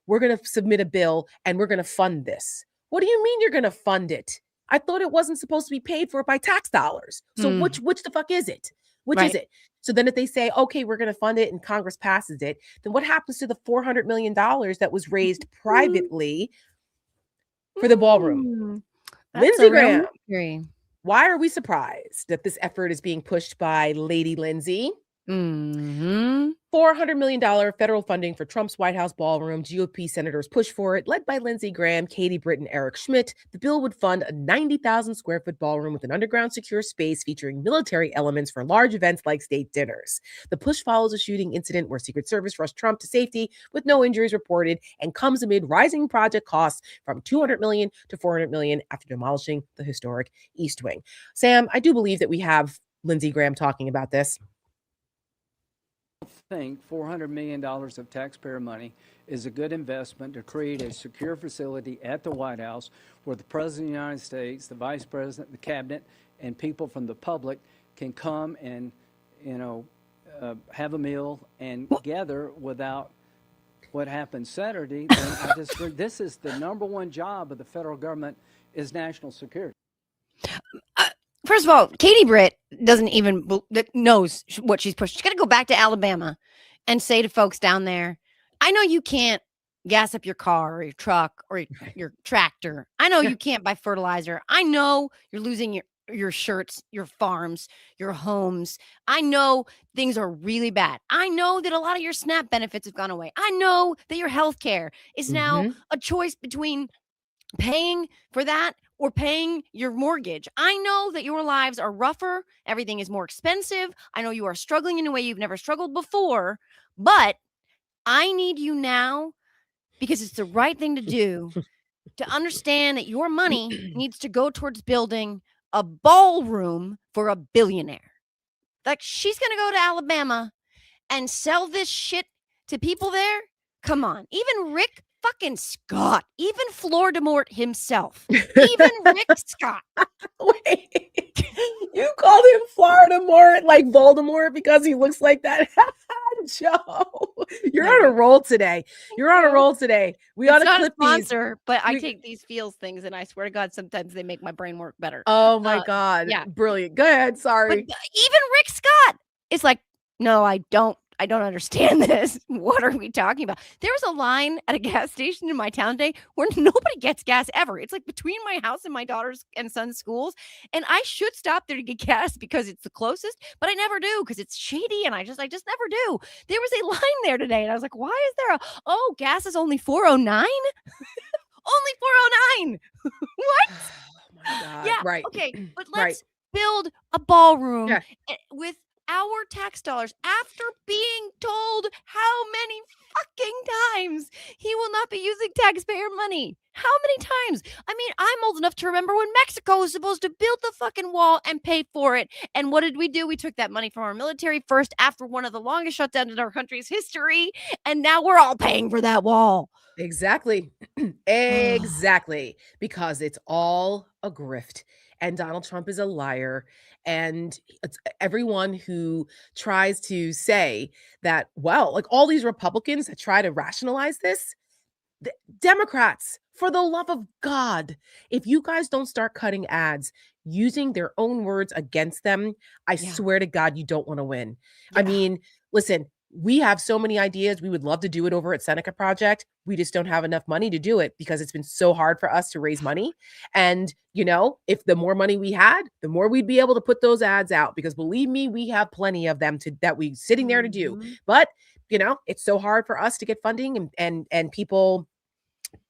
we're going to submit a bill and we're going to fund this. What do you mean you're going to fund it? I thought it wasn't supposed to be paid for by tax dollars. So which the fuck is it? Which is it? So then if they say, okay, we're going to fund it and Congress passes it, then what happens to the $400 million that was raised privately for the ballroom? Lindsey Graham. Why are we surprised that this effort is being pushed by Lady Lindsey? $400 million federal funding for Trump's White House ballroom. GOP senators push for it, led by Lindsey Graham, Katie Britt, and Eric Schmidt. The bill would fund a 90,000 square foot ballroom with an underground secure space featuring military elements for large events like state dinners. The push follows a shooting incident where Secret Service rushed Trump to safety with no injuries reported and comes amid rising project costs from $200 million to $400 million after demolishing the historic East Wing. Sam, I do believe that we have Lindsey Graham talking about this. Think $400 million of taxpayer money is a good investment to create a secure facility at the White House where the President of the United States, the Vice President, the Cabinet, and people from the public can come and, have a meal and gather without what happened Saturday. This is the number one job of the federal government is national security. First of all, Katie Britt doesn't even knows what she's pushing. She's got to go back to Alabama and say to folks down there, I know you can't gas up your car or your truck or your tractor. I know you can't buy fertilizer. I know you're losing your shirts, your farms, your homes. I know things are really bad. I know that a lot of your SNAP benefits have gone away. I know that your health care is now a choice between paying for that or paying your mortgage. I know that your lives are rougher. Everything is more expensive. I know you are struggling in a way you've never struggled before, but I need you now, because it's the right thing to do, to understand that your money needs to go towards building a ballroom for a billionaire. Like, she's going to go to Alabama and sell this shit to people there? Come on. Even Rick fucking Scott, even Floridamort himself, even Rick Scott. Wait, you called him Floridamort like Voldemort because he looks like that? Joe, you're on a roll today. You're on a roll today. We ought to clip these. Sponsor, but I take these feels things, and I swear to God, sometimes they make my brain work better. Oh my God. Yeah. Brilliant. Go ahead. Sorry. But even Rick Scott is like, no, I don't understand this. What are we talking about? There was a line at a gas station in my town today where nobody gets gas ever. It's like between my house and my daughter's and son's schools. And I should stop there to get gas because it's the closest, but I never do because it's shady. And I just never do. There was a line there today. And I was like, why is there gas is only $4.09? Only $4.09. What? Oh my God. Yeah. Right. Okay. But let's build a ballroom with our tax dollars after being told how many fucking times he will not be using taxpayer money. How many times? I mean, I'm old enough to remember when Mexico was supposed to build the fucking wall and pay for it. And what did we do? We took that money from our military first after one of the longest shutdowns in our country's history. And now we're all paying for that wall. Exactly. Exactly. Because it's all a grift. And Donald Trump is a liar. And it's everyone who tries to say that, well, like all these Republicans that try to rationalize this, the Democrats, for the love of God, if you guys don't start cutting ads using their own words against them, I swear to God, you don't want to win. I mean, listen, we have so many ideas. We would love to do it over at Seneca Project. We just don't have enough money to do it because it's been so hard for us to raise money. And, if the more money we had, the more we'd be able to put those ads out, because believe me, we have plenty of them that we sitting there to do. But, it's so hard for us to get funding, and people,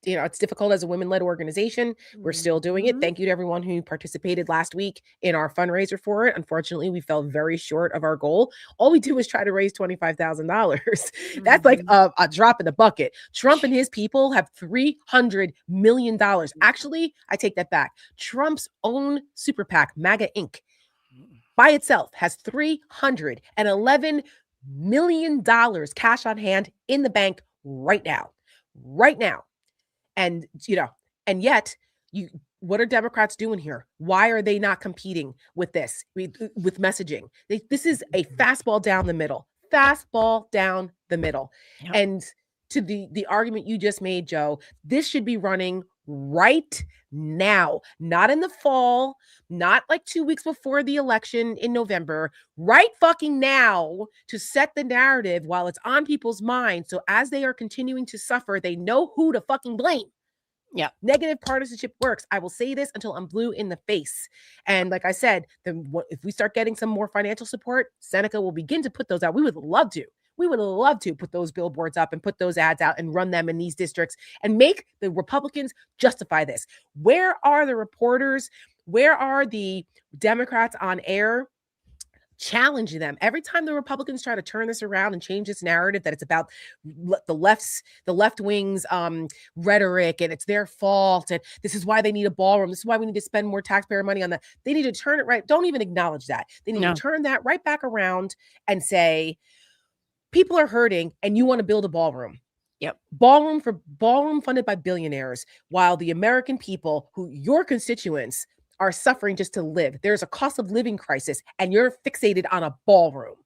it's difficult as a women-led organization. We're still doing it. Thank you to everyone who participated last week in our fundraiser for it. Unfortunately, we fell very short of our goal. All we do is try to raise $25,000. That's like a drop in the bucket. Trump and his people have $300 million. Actually, I take that back. Trump's own super PAC, MAGA Inc., by itself has $311 million cash on hand in the bank right now. And, and yet what are Democrats doing here? Why are they not competing with this, with messaging? This is a fastball down the middle. Yep. And to the argument you just made, Joe, this should be running right now, not in the fall, not like 2 weeks before the election in November, right fucking now, to set the narrative while it's on people's minds. So as they are continuing to suffer, they know who to fucking blame. Yeah. Negative partisanship works. I will say this until I'm blue in the face. And like I said, if we start getting some more financial support, Seneca will begin to put those out. We would love to put those billboards up and put those ads out and run them in these districts and make the Republicans justify this. Where are the reporters? Where are the Democrats on air challenging them? Every time the Republicans try to turn this around and change this narrative that it's about the left wing's rhetoric and it's their fault and this is why they need a ballroom, this is why we need to spend more taxpayer money on that, they need to turn it right. Don't even acknowledge that. They need to turn that right back around and say, people are hurting and you want to build a ballroom. Yep. Ballroom funded by billionaires, while the American people, who your constituents, are suffering just to live. There's a cost of living crisis and you're fixated on a ballroom.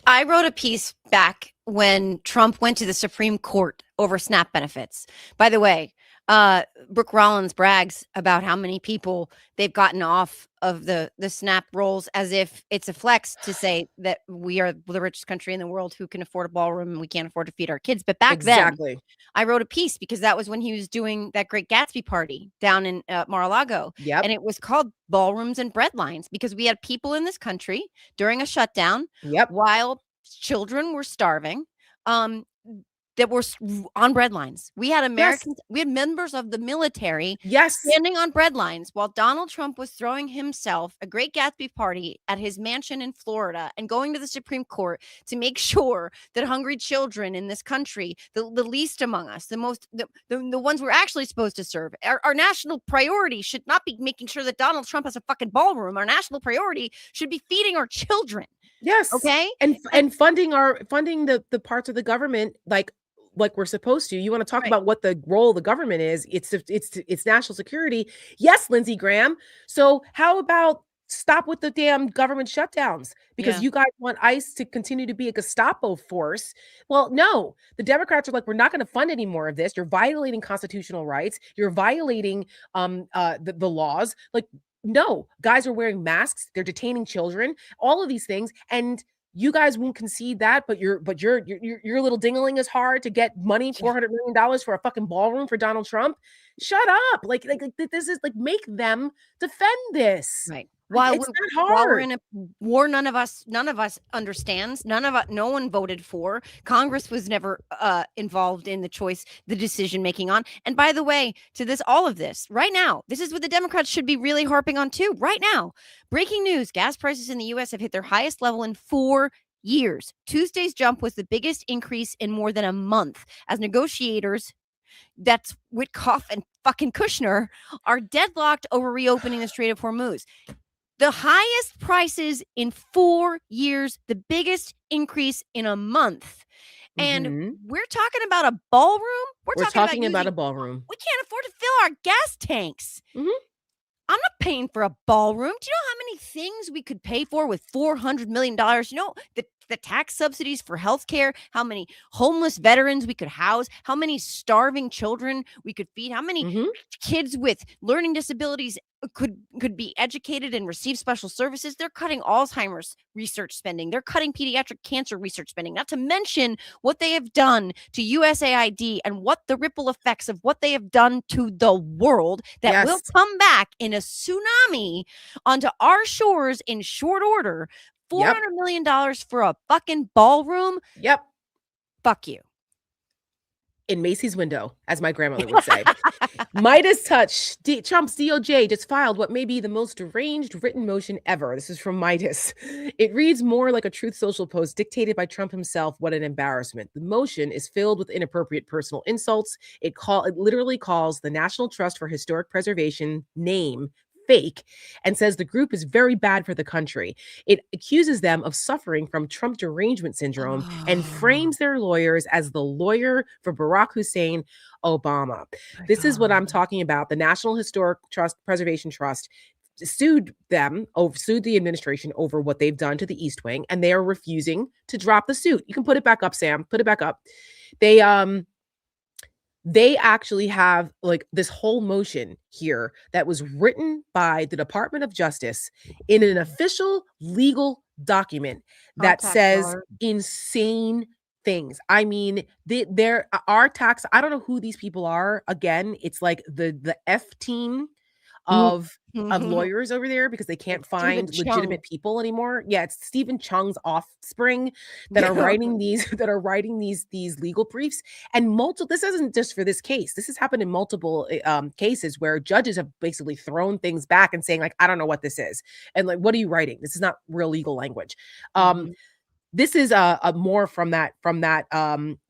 I wrote a piece back when Trump went to the Supreme Court over SNAP benefits. By the way, Brooke Rollins brags about how many people they've gotten off of the SNAP rolls, as if it's a flex to say that we are the richest country in the world who can afford a ballroom and we can't afford to feed our kids. But back then, I wrote a piece because that was when he was doing that Great Gatsby party down in Mar-a-Lago. Yep. And it was called Ballrooms and Breadlines because we had people in this country during a shutdown while children were starving. That were on bread lines. We had Americans, we had members of the military standing on bread lines while Donald Trump was throwing himself a Great Gatsby party at his mansion in Florida and going to the Supreme Court to make sure that hungry children in this country, the least among us, the ones we're actually supposed to serve, our national priority should not be making sure that Donald Trump has a fucking ballroom. Our national priority should be feeding our children. Yes. Okay. And funding the parts of the government like we're supposed to. You want to talk about what the role of the government is? It's national security. Yes, Lindsey Graham. So how about stop with the damn government shutdowns? Because you guys want ICE to continue to be a Gestapo force. Well, no, the Democrats are like, we're not going to fund any more of this. You're violating constitutional rights. You're violating the laws. Like, no, guys are wearing masks. They're detaining children. All of these things, and you guys won't concede that, but your little dingling is hard to get money, $400 million for a fucking ballroom for Donald Trump. Shut up! Like this is like, make them defend this. Right. It's not hard. While we're in a war, none of us understands. No one voted for. Congress was never involved in the decision making on. And by the way, all of this right now, this is what the Democrats should be really harping on too. Right now, breaking news: gas prices in the U.S. have hit their highest level in 4 years. Tuesday's jump was the biggest increase in more than a month, as negotiators, that's Witkoff and fucking Kushner, are deadlocked over reopening the Strait of Hormuz. The highest prices in 4 years, the biggest increase in a month. And we're talking about a ballroom. We're talking about a ballroom. We can't afford to fill our gas tanks. I'm not paying for a ballroom. Do you know how many things we could pay for with $400 million? You know, the the tax subsidies for healthcare, how many homeless veterans we could house, how many starving children we could feed, how many kids with learning disabilities could be educated and receive special services. They're cutting Alzheimer's research spending. They're cutting pediatric cancer research spending, not to mention what they have done to USAID and what the ripple effects of what they have done to the world that will come back in a tsunami onto our shores in short order. $400 million for a fucking ballroom. Yep. Fuck you. In Macy's window, as my grandmother would say. Midas touch. Trump's DOJ just filed what may be the most deranged written motion ever. This is from Midas. It reads more like a Truth Social post dictated by Trump himself. What an embarrassment. The motion is filled with inappropriate personal insults. It literally calls the National Trust for Historic Preservation name fake and says the group is very bad for the country. It accuses them of suffering from Trump derangement syndrome and frames their lawyers as the lawyer for Barack Hussein Obama. This is what I'm talking about. The National Historic Preservation Trust sued the administration over what they've done to the East Wing, and they are refusing to drop the suit. You can put it back up, Sam. Put it back up. They actually have like this whole motion here that was written by the Department of Justice in an official legal document that says insane things. I mean, there are tax. I don't know who these people are. Again, it's like the F team of lawyers over there because they can't find legitimate people anymore. Yeah, it's Stephen Chung's offspring that are writing these legal briefs. And this isn't just for this case. This has happened in multiple cases where judges have basically thrown things back and saying like, I don't know what this is. And like, what are you writing? This is not real legal language. This is a more from that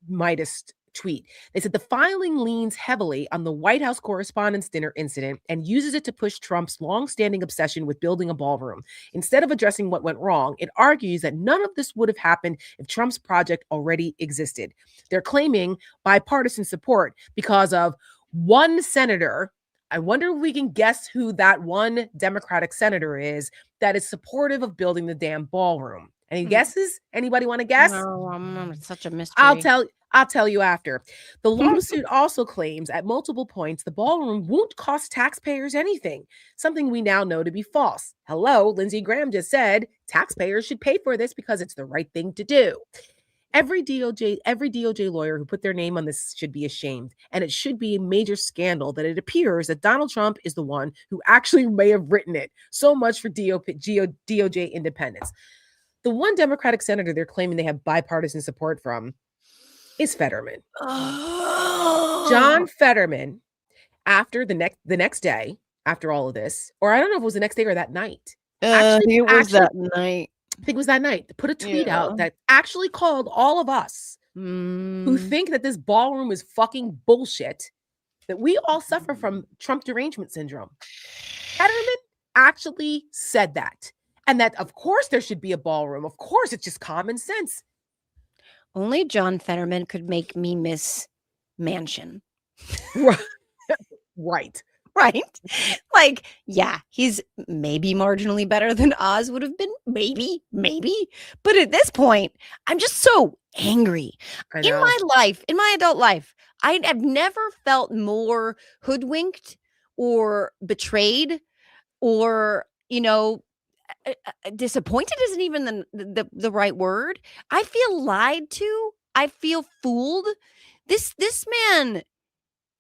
Midas tweet. They said the filing leans heavily on the White House Correspondents' Dinner incident and uses it to push Trump's longstanding obsession with building a ballroom. Instead of addressing what went wrong, it argues that none of this would have happened if Trump's project already existed. They're claiming bipartisan support because of one senator. I wonder if we can guess who that one Democratic senator is that is supportive of building the damn ballroom. Any guesses? Anybody want to guess? No, it's such a mystery. I'll tell you after. The lawsuit also claims at multiple points the ballroom won't cost taxpayers anything, something we now know to be false. Hello, Lindsey Graham just said taxpayers should pay for this because it's the right thing to do. Every DOJ lawyer who put their name on this should be ashamed, and it should be a major scandal that it appears that Donald Trump is the one who actually may have written it. So much for DOJ independence. The one Democratic senator they're claiming they have bipartisan support from is Fetterman. John Fetterman, after the next day, after all of this, or I don't know if it was the next day or that night. That night. I think it was that night. Put a tweet out that actually called all of us who think that this ballroom is fucking bullshit, that we all suffer from Trump derangement syndrome. Fetterman actually said that. And that, of course, there should be a ballroom. Of course, it's just common sense. Only John Fetterman could make me miss Mansion. Right. Like, yeah, he's maybe marginally better than Oz would have been. Maybe. But at this point, I'm just so angry. In my life, in my adult life, I have never felt more hoodwinked or betrayed or, disappointed isn't even the right word. I feel lied to. I feel fooled. This man,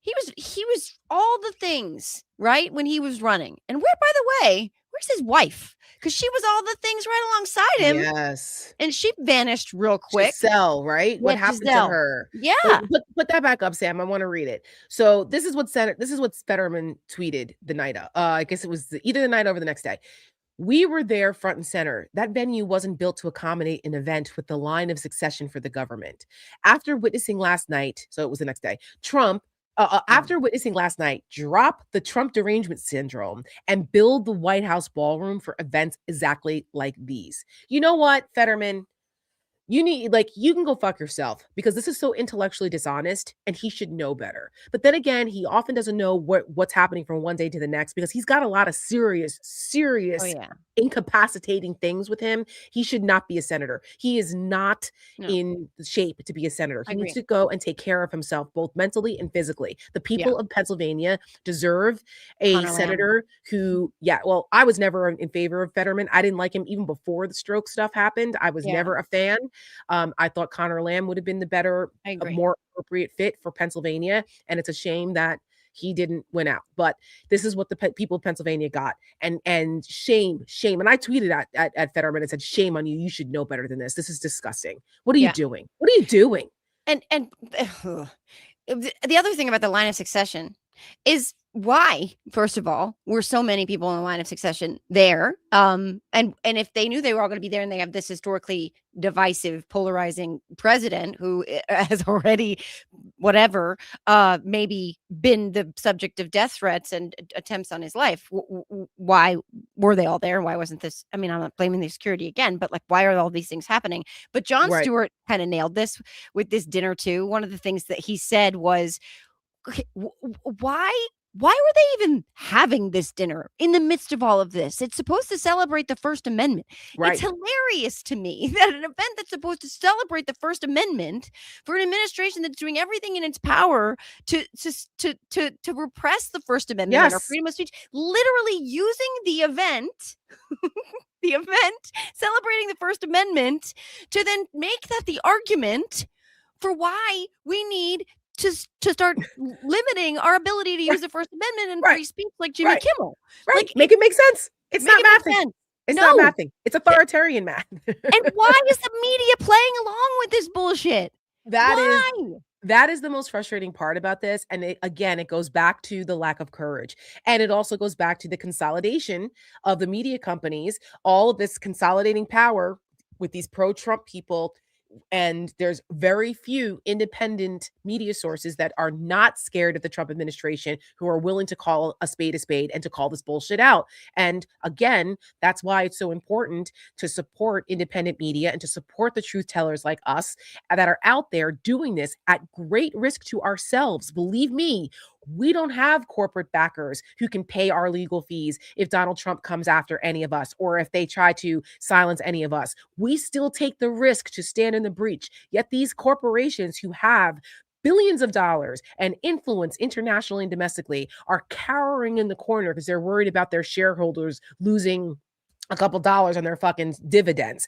he was all the things, right? When he was running. And by the way, where's his wife? Because she was all the things right alongside him. Yes. And she vanished real quick. Giselle, right? What happened to her? Yeah. Put that back up, Sam. I want to read it. So this is what Fetterman tweeted the night of. I guess it was either the night over the next day. We were there front and center. That venue wasn't built to accommodate an event with the line of succession for the government. After witnessing last night, so it was the next day, drop the Trump derangement syndrome and build the White House ballroom for events exactly like these. You know what, Fetterman? You need like, you can go fuck yourself because this is so intellectually dishonest and he should know better. But then again, he often doesn't know what's happening from one day to the next because he's got a lot of serious, Oh, serious yeah. incapacitating things with him. He should not be a senator. He is not No, in shape to be a senator. I He needs agree. to go and take care of himself both mentally and physically. The Yeah. people of Pennsylvania deserve a Connor Lamb. senator who, yeah, well, I was never in favor of Fetterman. I didn't like him even before the stroke stuff happened. I was Yeah. never a fan. I thought Connor Lamb would have been the better, I agree. more appropriate fit for Pennsylvania. And it's a shame that he didn't win out. But this is what the people of Pennsylvania got. And shame. And I tweeted at Fetterman and said, shame on you. You should know better than this. This is disgusting. What are you Yeah. doing? What are you doing? And the other thing about the line of succession is why, first of all, were so many people in the line of succession there? And if they knew they were all going to be there and they have this historically divisive, polarizing president who has already whatever maybe been the subject of death threats and attempts on his life, why were they all there? Why wasn't this? I mean, I'm not blaming the security again, but like, why are all these things happening? But Jon Right. Stewart kind of nailed this with this dinner too. One of the things that he said was, okay, why were they even having this dinner in the midst of all of this? It's supposed to celebrate the First Amendment. Right. It's hilarious to me that an event that's supposed to celebrate the First Amendment for an administration that's doing everything in its power to repress the First Amendment and our Yes. freedom of speech, literally using the event celebrating the First Amendment to then make that the argument for why we need to start limiting our ability to use the First Amendment and free speech like Jimmy Kimmel. Right. Like, Make it make sense. It's not mathing. It's not mathing. It's authoritarian math. And why is the media playing along with this bullshit? That is the most frustrating part about this. And it goes back to the lack of courage. And it also goes back to the consolidation of the media companies, all of this consolidating power with these pro-Trump people. And there's very few independent media sources that are not scared of the Trump administration, who are willing to call a spade and to call this bullshit out. And again, that's why it's so important to support independent media and to support the truth tellers like us that are out there doing this at great risk to ourselves. Believe me, we don't have corporate backers who can pay our legal fees if Donald Trump comes after any of us or if they try to silence any of us. We still take the risk to stand in the breach. Yet these corporations who have billions of dollars and influence internationally and domestically are cowering in the corner because they're worried about their shareholders losing a couple dollars on their fucking dividends.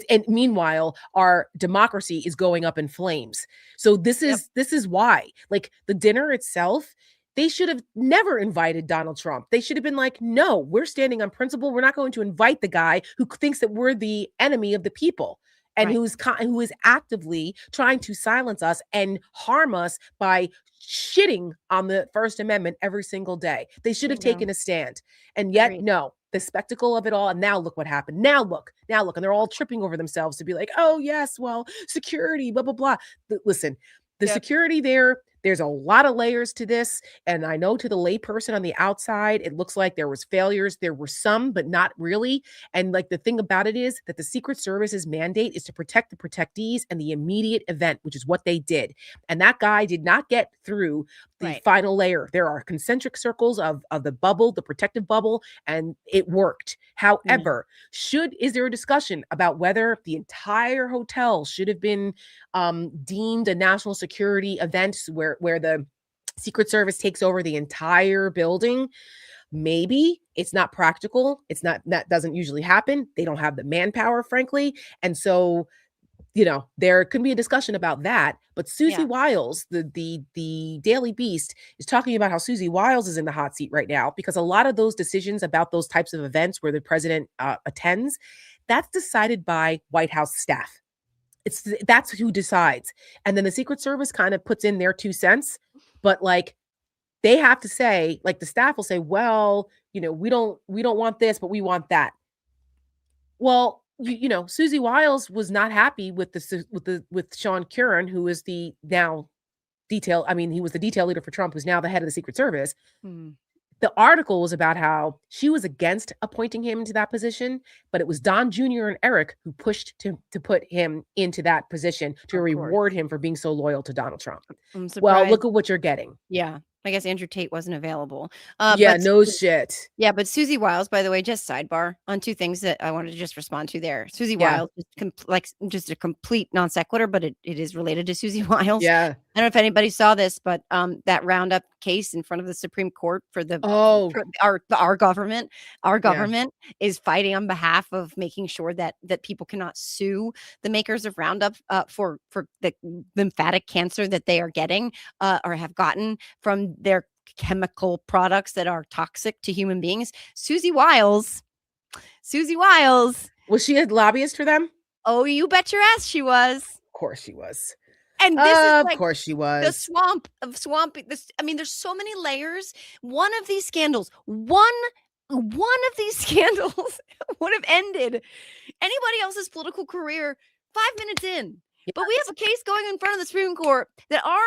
And meanwhile, our democracy is going up in flames. So this is why, like, the dinner itself, they should have never invited Donald Trump. They should have been like, no, we're standing on principle. We're not going to invite the guy who thinks that we're the enemy of the people and who is actively trying to silence us and harm us by shitting on the First Amendment every single day. They should have taken a stand. And yet, no, the spectacle of it all. And now look what happened. Now look. And they're all tripping over themselves to be like, oh, yes, well, security, blah, blah, blah. Listen, the security there's a lot of layers to this. And I know to the layperson on the outside, it looks like there was failures. There were some, but not really. And like the thing about it is that the Secret Service's mandate is to protect the protectees and the immediate event, which is what they did. And that guy did not get through the final layer. There are concentric circles of the bubble, the protective bubble, and it worked. However, is there a discussion about whether the entire hotel should have been deemed a national security event where the Secret Service takes over the entire building? Maybe. It's not practical. That doesn't usually happen. They don't have the manpower, frankly. And so, there could be a discussion about that. But Susie Wiles, the Daily Beast, is talking about how Susie Wiles is in the hot seat right now because a lot of those decisions about those types of events where the president attends, that's decided by White House staff. That's who decides. And then the Secret Service kind of puts in their 2 cents, but like they have to say, like the staff will say, well, we don't want this, but we want that. Well, Susie Wiles was not happy with Sean Curran, who is the now he was the detail leader for Trump, who's now the head of the Secret Service. The article was about how she was against appointing him into that position, but it was Don Jr. and Eric who pushed to put him into that position to reward him for being so loyal to Donald Trump. I'm surprised. Well, look at what you're getting. Yeah. I guess Andrew Tate wasn't available. Yeah, no shit. Yeah, but Susie Wiles, by the way, just sidebar on two things that I wanted to just respond to there. Susie Wiles is just a complete non sequitur, but it is related to Susie Wiles. Yeah. I don't know if anybody saw this, but that roundup case in front of the Supreme Court for our government is fighting on behalf of making sure that people cannot sue the makers of Roundup for the lymphatic cancer that they are getting or have gotten from their chemical products that are toxic to human beings. Susie Wiles. Was she a lobbyist for them? Oh, you bet your ass she was. Of course she was. And this is of course she was. The swamp of swampy. I mean, there's so many layers. One of these scandals would have ended anybody else's political career 5 minutes in. Yes. But we have a case going in front of the Supreme Court that our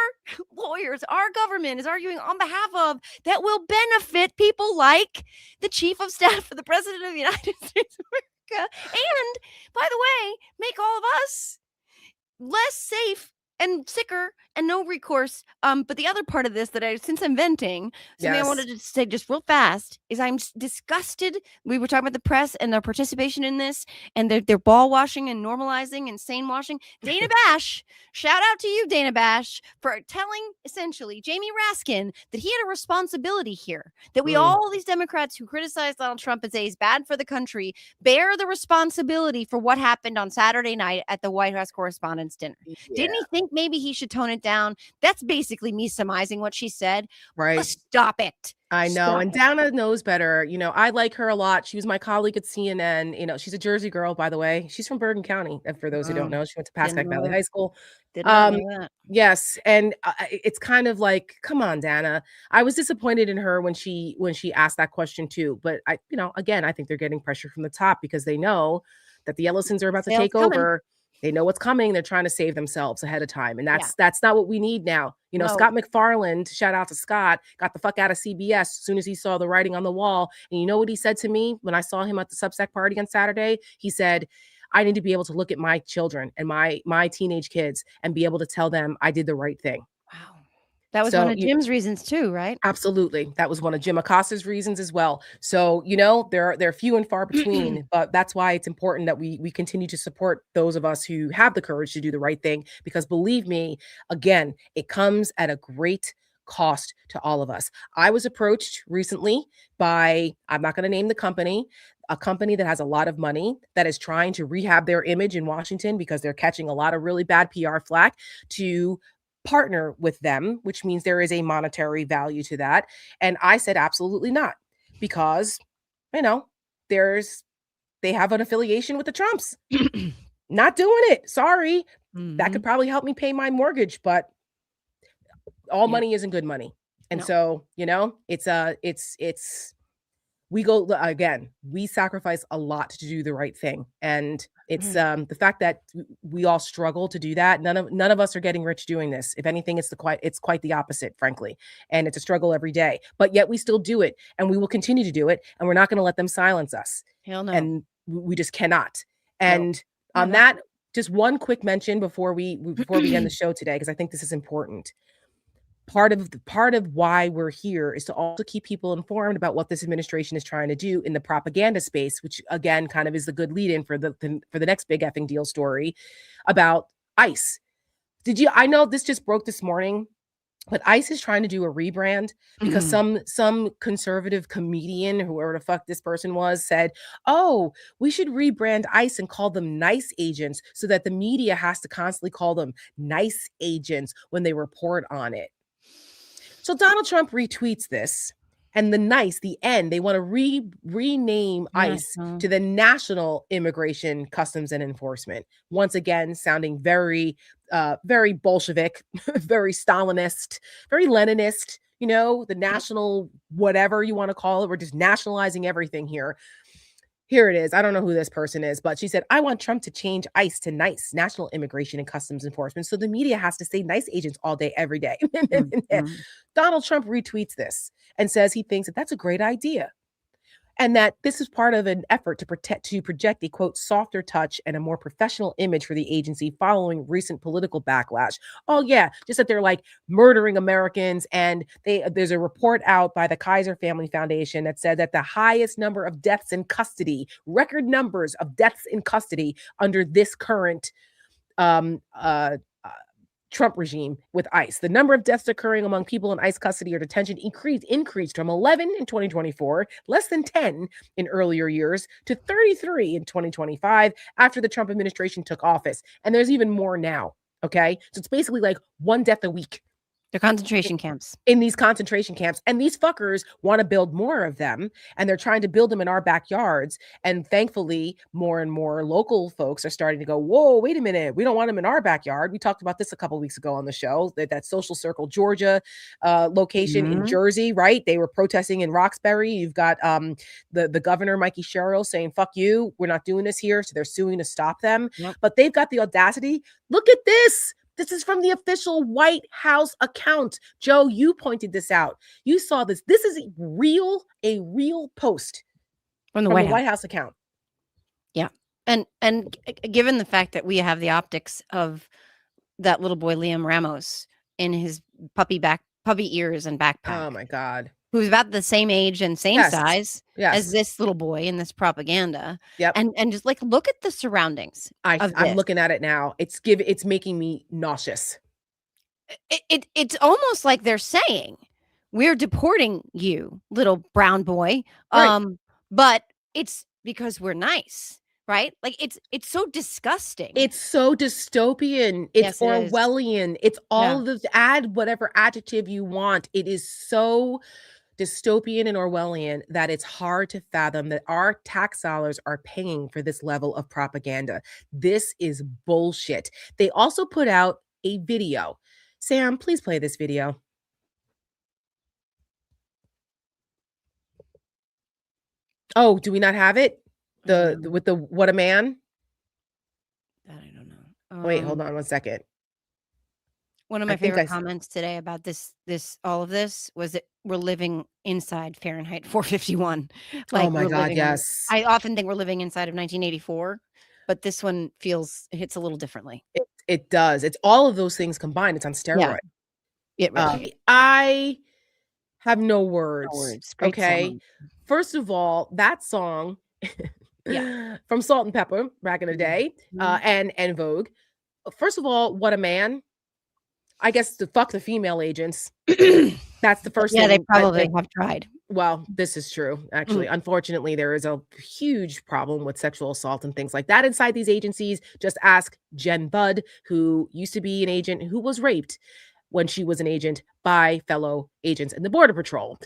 lawyers, our government is arguing on behalf of that will benefit people like the chief of staff for the president of the United States of America. And, by the way, make all of us less safe and sicker and no recourse. But the other part of this since I'm venting, something I wanted to say just real fast is I'm disgusted. We were talking about the press and their participation in this and their ball washing and normalizing and sane washing. Dana Bash, shout out to you, Dana Bash, for telling essentially Jamie Raskin that he had a responsibility here, that we all these Democrats who criticize Donald Trump and say he's bad for the country bear the responsibility for what happened on Saturday night at the White House Correspondents' Dinner. Yeah. Didn't he think maybe he should tone it down? That's basically me surmising what she said. Right. Stop it. I know. And Dana knows better. You know, I like her a lot. She was my colleague at CNN. You know, she's a Jersey girl, by the way. She's from Bergen County. And for those who don't know, she went to Pascack Valley High School. Didn't know that. Yes. And it's kind of like, come on, Dana. I was disappointed in her when she asked that question too. But again, I think they're getting pressure from the top because they know that the Ellisons are about to take over. They know what's coming. They're trying to save themselves ahead of time. And that's not what we need now. You know, no. Scott McFarland, shout out to Scott, got the fuck out of CBS as soon as he saw the writing on the wall. And you know what he said to me when I saw him at the Substack party on Saturday? He said, I need to be able to look at my children and my teenage kids and be able to tell them I did the right thing. Wow. That was one of Jim's reasons too, right? Absolutely. That was one of Jim Acosta's reasons as well. So, they're few and far between, but that's why it's important that we continue to support those of us who have the courage to do the right thing, because believe me, again, it comes at a great cost to all of us. I was approached recently by, I'm not going to name the company, a company that has a lot of money that is trying to rehab their image in Washington because they're catching a lot of really bad PR flack, to partner with them, which means there is a monetary value to that. And I said, absolutely not, because, they have an affiliation with the Trumps. Not doing it. Sorry. Mm-hmm. That could probably help me pay my mortgage, but all money isn't good money. And so, we go again, we sacrifice a lot to do the right thing. And it's the fact that we all struggle to do that. None of us are getting rich doing this. If anything, it's quite the opposite, frankly. And it's a struggle every day. But yet we still do it, and we will continue to do it, and we're not going to let them silence us. Hell no. And we just cannot. And on that, just one quick mention before we end the show today, because I think this is important. Part of why we're here is to also keep people informed about what this administration is trying to do in the propaganda space, which again kind of is the good lead-in for the next big effing deal story about ICE. I know this just broke this morning, but ICE is trying to do a rebrand because some conservative comedian, whoever the fuck this person was, said, oh, we should rebrand ICE and call them NICE agents so that the media has to constantly call them NICE agents when they report on it. So Donald Trump retweets this, and the NICE, the N, they want to rename ICE to the National Immigration Customs and Enforcement. Once again, sounding very, very Bolshevik, very Stalinist, very Leninist, the national, whatever you want to call it. We're just nationalizing everything here. Here it is. I don't know who this person is, but she said, I want Trump to change ICE to NICE, National Immigration and Customs Enforcement. So the media has to say NICE agents all day, every day. Mhm. Donald Trump retweets this and says he thinks that that's a great idea. And that this is part of an effort to project a quote softer touch and a more professional image for the agency following recent political backlash. Oh yeah, just that they're like murdering Americans, and there's a report out by the Kaiser Family Foundation that said that the highest number of deaths in custody, record numbers of deaths in custody under this current um uh Trump regime with ICE. The number of deaths occurring among people in ICE custody or detention increased from 11 in 2024, less than 10 in earlier years, to 33 in 2025 after the Trump administration took office. And there's even more now. Okay. So it's basically like one death a week. They're concentration camps. In these concentration camps. And these fuckers want to build more of them. And they're trying to build them in our backyards. And thankfully, more and more local folks are starting to go, whoa, wait a minute. We don't want them in our backyard. We talked about this a couple of weeks ago on the show, that Social Circle, Georgia location in Jersey, right? They were protesting in Roxbury. You've got the governor, Mikey Sherrill, saying, fuck you. We're not doing this here. So they're suing to stop them. Yep. But they've got the audacity. Look at this. This is from the official White House account. Joe, you pointed this out. You saw this. This is a real post from the White House account. Yeah. And given the fact that we have the optics of that little boy Liam Ramos in his puppy ears and backpack. Oh my God. Who's about the same age and same size as this little boy in this propaganda. Yep. And just like look at the surroundings. I'm looking at it now. It's making me nauseous. It's almost like they're saying, we're deporting you, little brown boy. Right. But it's because we're nice. Right? Like it's so disgusting. It's so dystopian. It's Orwellian. It's all of the add whatever adjective you want. It is so dystopian and Orwellian that it's hard to fathom that our tax dollars are paying for this level of propaganda. This is bullshit. They also put out a video. Sam, please play this video. Oh, do we not have it? With the what a man? That I don't know. Wait, hold on one second. One of my favorite comments today about all of this was that we're living inside Fahrenheit 451. Like, oh my God, yes. I often think we're living inside of 1984, but this one hits a little differently. It does. It's all of those things combined. It's on steroid. Yeah. It really I have no words. No words. Okay. Song. First of all, that song from Salt and Pepper back in the day, and Vogue. First of all, what a man. I guess to fuck the female agents. That's the first thing. Yeah, they probably have tried. Well, this is true, actually. Unfortunately, there is a huge problem with sexual assault and things like that inside these agencies. Just ask Jen Budd, who used to be an agent who was raped when she was an agent by fellow agents in the Border Patrol.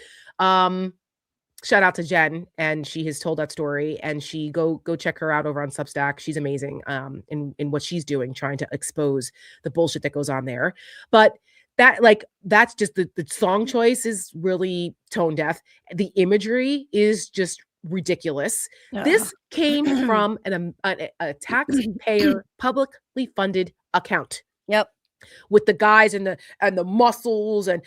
Shout out to Jen, and she has told that story, and she go check her out over on Substack. She's amazing in what she's doing, trying to expose the bullshit that goes on there. But that's just the song choice is really tone deaf. The imagery is just ridiculous. This came from a taxpayer publicly funded account. Yep. With the guys and the muscles, and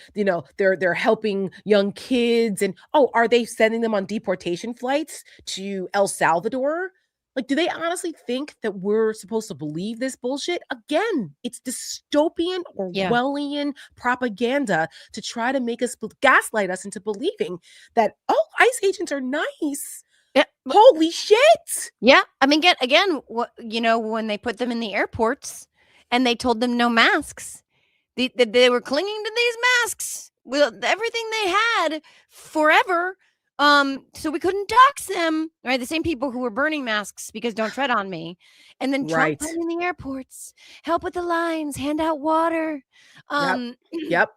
they're helping young kids, and are they sending them on deportation flights to El Salvador? Like, do they honestly think that we're supposed to believe this bullshit? Again, it's dystopian Orwellian propaganda to try to make us gaslight us into believing that ICE agents are nice. Yeah. Holy shit. Yeah. I mean, again, when they put them in the airports and they told them no masks, they were clinging to these masks with everything they had forever. So we couldn't dox them, right? The same people who were burning masks because don't tread on me. And then Trump put in the airports, help with the lines, hand out water. Yep.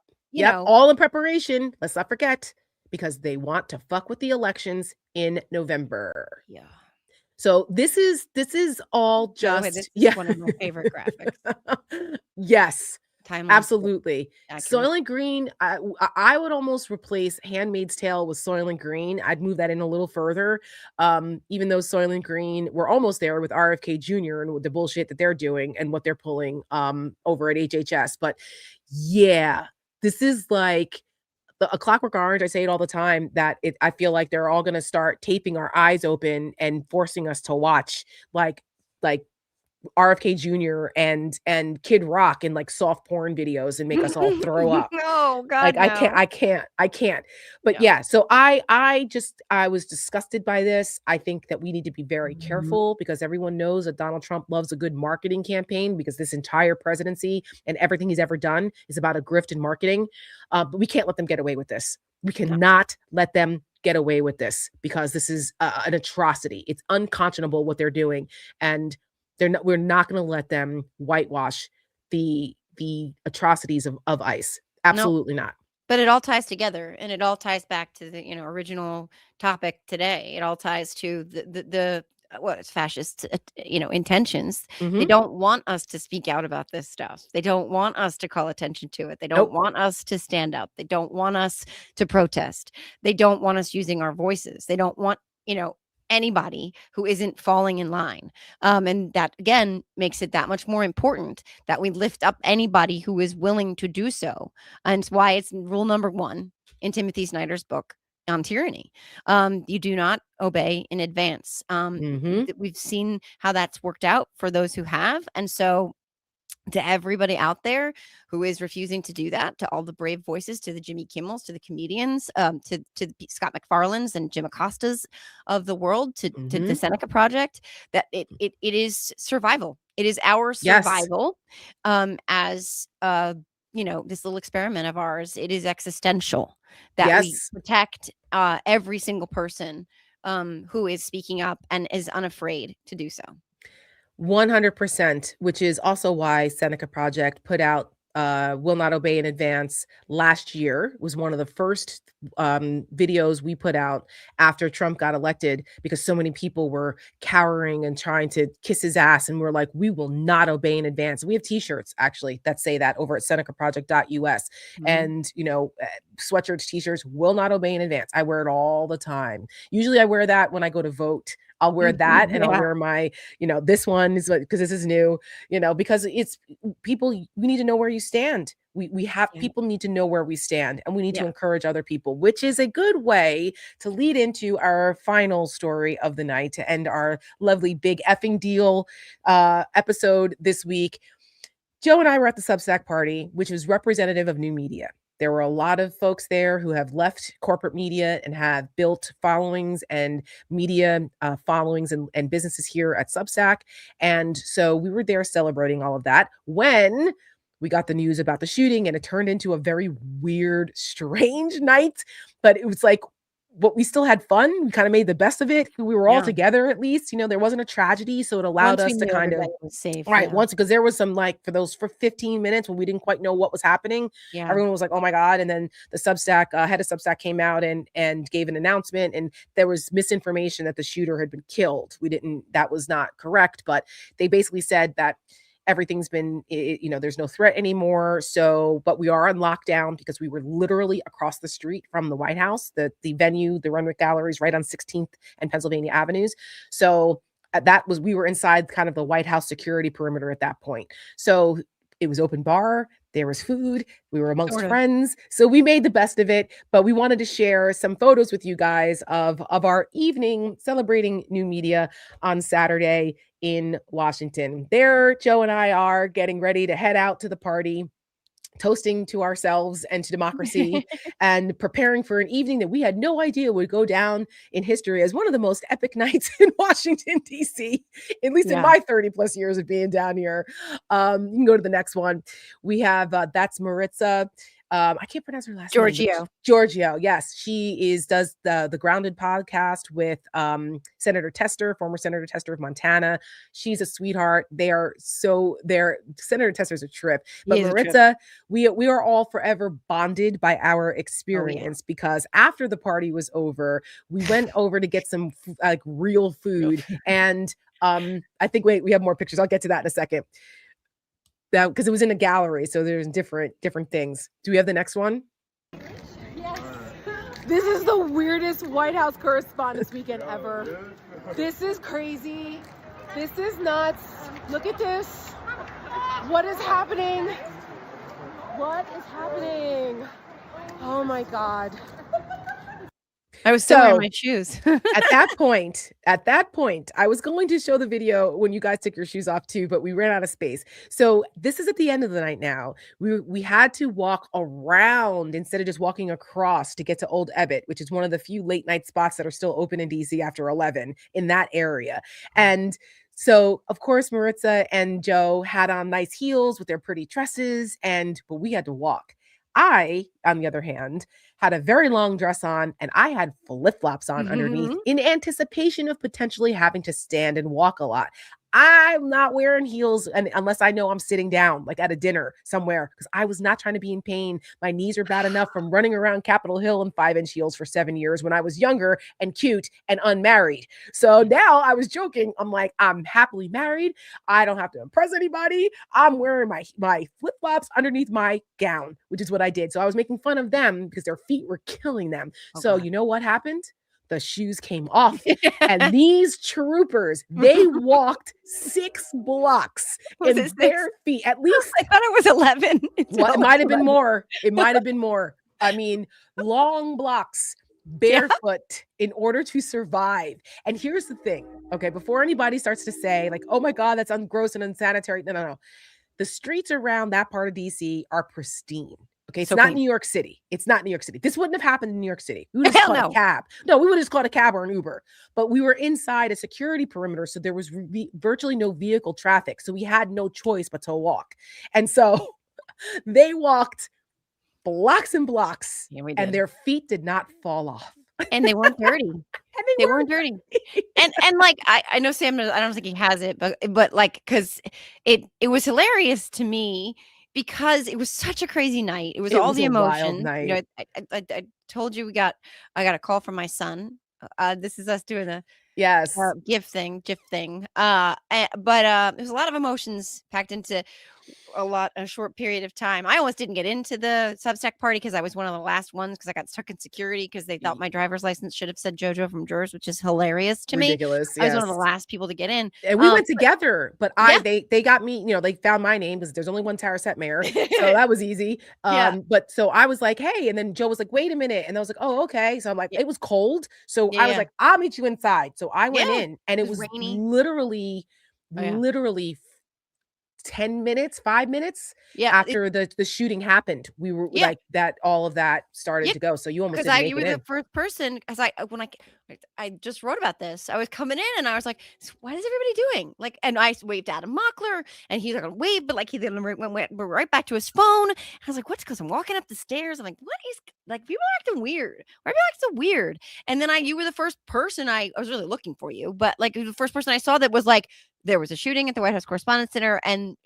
All in preparation. Let's not forget, because they want to fuck with the elections in November. Yeah. So this is all just this is one of my favorite graphics. Yes. Timely. Absolutely. Accurate. Soylent Green, I would almost replace Handmaid's Tale with Soylent Green. I'd move that in a little further. Even though Soylent Green, we're almost there with RFK Jr. and with the bullshit that they're doing and what they're pulling over at HHS. But yeah, this is like A Clockwork Orange. I say it all the time that I feel like they're all going to start taping our eyes open and forcing us to watch like RFK Jr. and Kid Rock in like soft porn videos and make us all throw up. Oh Like God, I can't. But No. yeah, so I was disgusted by this. I think that we need to be very careful because everyone knows that Donald Trump loves a good marketing campaign because this entire presidency and everything he's ever done is about a grift and marketing. But we can't let them get away with this. We cannot let them get away with this because this is an atrocity. It's unconscionable what they're doing, and we're not going to let them whitewash the atrocities of ICE. Absolutely not. But it all ties together, and it all ties back to the original topic today. It all ties to the what is fascist intentions. They don't want us to speak out about this stuff. They don't want us to call attention to it. They don't want us to stand up. They don't want us to protest. They don't want us using our voices. They don't want anybody who isn't falling in line. And that again makes it that much more important that we lift up anybody who is willing to do so. And it's why it's rule number 1 in Timothy Snyder's book on tyranny. You do not obey in advance. We've seen how that's worked out for those who have. And so to everybody out there who is refusing to do that, to all the brave voices, to the Jimmy Kimmels, to the comedians, to the Scott McFarlanes and Jim Acostas of the world, to the Seneca Project, that it is survival. It is our survival. As this little experiment of ours, it is existential that we protect every single person who is speaking up and is unafraid to do so. 100%, which is also why Seneca Project put out Will Not Obey in Advance last year. It was one of the first videos we put out after Trump got elected because so many people were cowering and trying to kiss his ass, and we're like, we will not obey in advance. We have t-shirts actually that say that over at senecaproject.us. And sweatshirts, t-shirts, will not obey in advance. I wear it all the time. Usually I wear that when I go to vote. I'll wear that, and I'll wear my, this one is because this is new, because it's people, we need to know where you stand. We have people need to know where we stand, and we need to encourage other people, which is a good way to lead into our final story of the night to end our lovely big effing deal episode this week. Joe and I were at the Substack party, which was representative of new media. There were a lot of folks there who have left corporate media and have built followings and media followings and businesses here at Substack. And so we were there celebrating all of that when we got the news about the shooting, and it turned into a very weird, strange night. But it was like, we still had fun. We kind of made the best of it. We were all together, at least, there wasn't a tragedy. So it allowed us to kind of, safe, once, because there was some for 15 minutes when we didn't quite know what was happening. Everyone was like, oh my God. And then the Substack, head of Substack came out and gave an announcement, and there was misinformation that the shooter had been killed. That was not correct, but they basically said that everything's been, there's no threat anymore. So, but we are on lockdown because we were literally across the street from the White House, the venue, the Renwick Galleries, right on 16th and Pennsylvania Avenues. So we were inside kind of the White House security perimeter at that point. So it was open bar. There was food. We were amongst friends. So we made the best of it, but we wanted to share some photos with you guys of our evening celebrating new media on Saturday in Washington. There, Joe and I are getting ready to head out to the party, toasting to ourselves and to democracy and preparing for an evening that we had no idea would go down in history as one of the most epic nights in Washington, D.C., at least in my 30 plus years of being down here. You can go to the next one. We have, that's Maritza. I can't pronounce her last name. Giorgio. Yes. She does the Grounded podcast with Senator Tester, former Senator Tester of Montana. She's a sweetheart. Senator Tester's a trip. But Maritza, we are all forever bonded by our experience because after the party was over, we went over to get some real food. And I think, we have more pictures. I'll get to that in a second. that because it was in a gallery, so there's different things. Do we have the next one? Yes. This is the weirdest White House Correspondents' Weekend ever. This is crazy. This is nuts. Look at this. What is happening? What is happening? Oh my God. I was still wearing my shoes. At that point, I was going to show the video when you guys took your shoes off too, but we ran out of space. So this is at the end of the night now. We had to walk around instead of just walking across to get to Old Ebbitt, which is one of the few late night spots that are still open in DC after 11 in that area. And so, of course, Maritza and Joe had on nice heels with their pretty dresses, but we had to walk. I, on the other hand, had a very long dress on and I had flip-flops on underneath in anticipation of potentially having to stand and walk a lot. I'm not wearing heels unless I know I'm sitting down, like at a dinner somewhere, because I was not trying to be in pain. My knees are bad enough from running around Capitol Hill in 5-inch heels for 7 years when I was younger and cute and unmarried. So now I was joking. I'm like, I'm happily married. I don't have to impress anybody. I'm wearing my flip-flops underneath my gown, which is what I did. So I was making fun of them because their feet were killing them. So you know what happened? The shoes came off and these troopers, they walked 6 blocks in bare feet. At least I thought it was 11. Well, it might have been more. It might have been more. I mean, long blocks barefoot in order to survive. And here's the thing. Okay. Before anybody starts to say like, oh my God, that's gross and unsanitary. No. The streets around that part of DC are pristine. Okay, it's not New York City. It's not New York City. This wouldn't have happened in New York City. We would have just called a cab. No, we would have just called a cab or an Uber. But we were inside a security perimeter, so there was virtually no vehicle traffic. So we had no choice but to walk. And so they walked blocks and blocks, and their feet did not fall off. And they weren't dirty. They weren't dirty. And like I know Sam, I don't think he has it, but like because it was hilarious to me. Because it was such a crazy night. It was all the emotion. You know, I told you I got a call from my son. This is us doing the GIF thing. But there's a lot of emotions packed into a short period of time. I almost didn't get into the Substack party because I was one of the last ones because I got stuck in security because they thought my driver's license should have said JoJo from Jurors, which is hilarious to me. Ridiculous. I was one of the last people to get in. And we went together, but they got me, they found my name because there's only one Tara Setmayer. So that was easy. But so I was like, hey, and then Joe was like, wait a minute. And I was like, oh, okay. So I'm like, it was cold. So I was like, I'll meet you inside. So I went in and it was rainy. literally 10 minutes, 5 minutes after the shooting happened. We were like that, all of that started to go. So you almost didn't make you were it the first person because I just wrote about this. I was coming in and I was like, what is everybody doing? Like, and I waved at a Mockler and he's like, wave, but like he then went right back to his phone. I was like, what's because I'm walking up the stairs. I'm like, what is like people are acting weird? Why are people acting so weird? And then you were the first person I was really looking for you, but like the first person I saw that was like, there was a shooting at the White House Correspondents' Center, and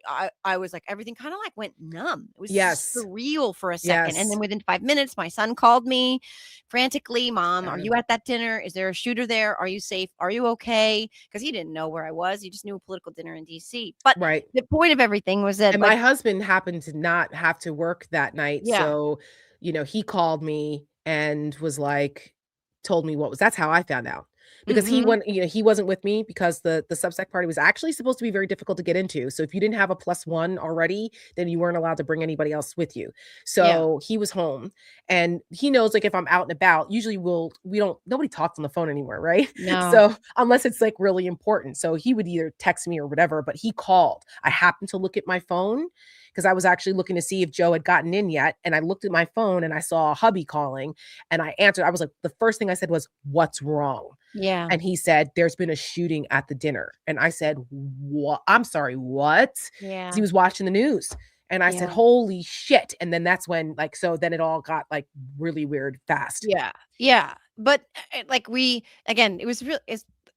I was like, everything kind of like went numb. It was surreal for a second. And then within 5 minutes, my son called me frantically, Mom, are you at that dinner? Is there a shooter there? Are you safe? Are you okay? Because he didn't know where I was. He just knew a political dinner in DC. But the point of everything was that my husband happened to not have to work that night. So, he called me and was like, told me that's how I found out. Because he wasn't with me because the Substack party was actually supposed to be very difficult to get into. So if you didn't have a +1 already, then you weren't allowed to bring anybody else with you. So he was home and he knows like if I'm out and about, usually nobody talks on the phone anymore, right? No. So unless it's like really important. So he would either text me or whatever, but he called. I happened to look at my phone because I was actually looking to see if Joe had gotten in yet. And I looked at my phone and I saw hubby calling and I answered. I was like, the first thing I said was, what's wrong? Yeah. And he said, there's been a shooting at the dinner. And I said, what? I'm sorry, what? Yeah. He was watching the news. And I said, holy shit. And then that's when then it all got like really weird fast. Yeah. Yeah. But like it was real.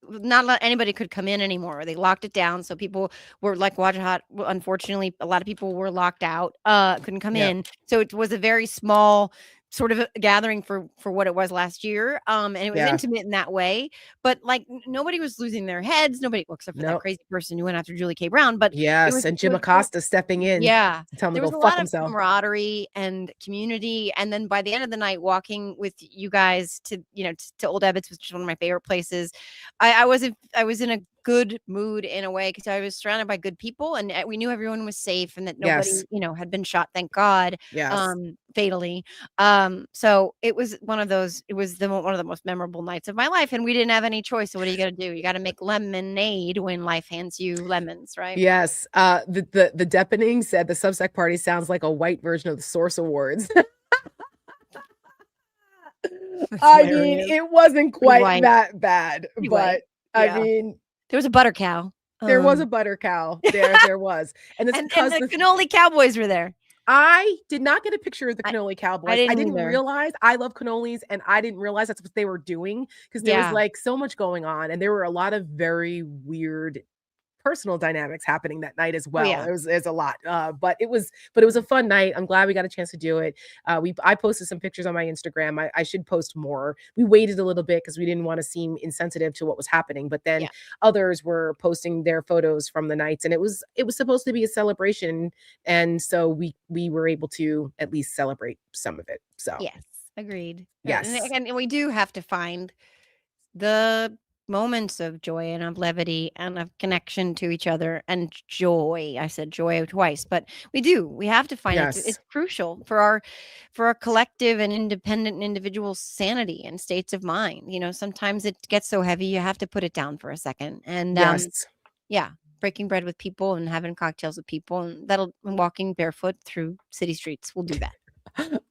Not anybody could come in anymore. They locked it down. So people were like watching hot. Unfortunately, a lot of people were locked out, couldn't come in. So it was a very small sort of a gathering for what it was last year. And it was intimate in that way, but like nobody was losing their heads. Nobody, well, except for that crazy person who went after Julie K. Brown. But yes, and Jim Acosta stepping in. Yeah, to tell him there to was go a fuck lot of himself. camaraderie and community. And then by the end of the night, walking with you guys to to Old Ebbitt's, which is one of my favorite places, I was in a good mood in a way because I was surrounded by good people and we knew everyone was safe and that nobody had been shot, thank God, fatally. So it was one of those. It was one of the most memorable nights of my life, and we didn't have any choice. So what are you gonna do? You got to make lemonade when life hands you lemons, right? Yes. The Depening said the Substack party sounds like a white version of the Source Awards. I mean, it wasn't quite that bad, but I mean, there was a butter cow. There was a butter cow. There was, and it's because the cannoli cowboys were there. I did not get a picture of the cannoli cowboys. I didn't realize I love cannolis, and I didn't realize that's what they were doing because there was like so much going on, and there were a lot of very weird personal dynamics happening that night as well. It was a lot, but it was a fun night. I'm glad we got a chance to do it. I posted some pictures on my Instagram. I should post more. We waited a little bit because we didn't want to seem insensitive to what was happening, but then others were posting their photos from the nights, and it was supposed to be a celebration, and so we were able to at least celebrate some of it. So yes, agreed. Yes, and we do have to find the moments of joy and of levity and of connection to each other and joy. I said joy twice, but we have to find it. It's crucial for our collective and independent and individual sanity and states of mind. Sometimes it gets so heavy you have to put it down for a second. And breaking bread with people and having cocktails with people, and walking barefoot through city streets will do that.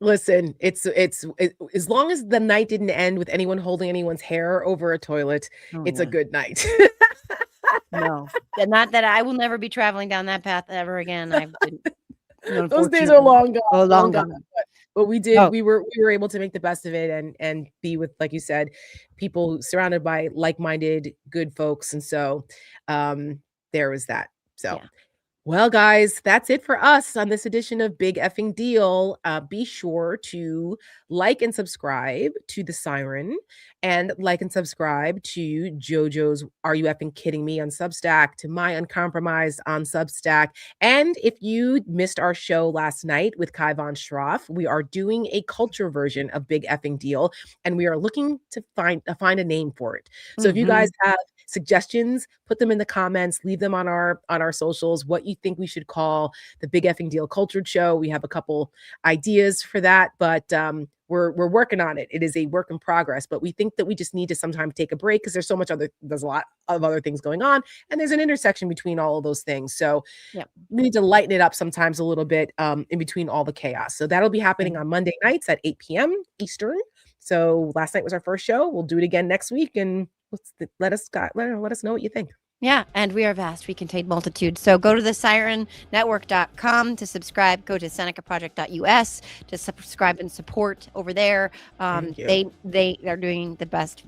Listen, it's as long as the night didn't end with anyone holding anyone's hair over a toilet, it's a good night. No, not that I will never be traveling down that path ever again. I've been, those days are long gone. Long gone. But we did. We were able to make the best of it and be with, like you said, people surrounded by like-minded, good folks, and so there was that. So. Yeah. Well, guys, that's it for us on this edition of Big Effing Deal. Be sure to like and subscribe to The Siren and like and subscribe to JoJo's Are You Effing Kidding Me on Substack, to My Uncompromised on Substack. And if you missed our show last night with Kai Von Schroff, we are doing a culture version of Big Effing Deal, and we are looking to find a name for it. So if you guys have suggestions, put them in the comments, leave them on our socials, what you think we should call the Big Effing Deal Cultured Show. We have a couple ideas for that, but we're working on it. It is a work in progress, but we think that we just need to sometimes take a break because there's a lot of other things going on, and there's an intersection between all of those things. So we need to lighten it up sometimes a little bit in between all the chaos. So that'll be happening on Monday nights at 8 p.m. Eastern. So last night was our first show. We'll do it again next week, and let us know what you think. Yeah, and we are vast. We contain multitudes. So go to thesirennetwork.com to subscribe. Go to senecaproject.us to subscribe and support over there. They are doing the best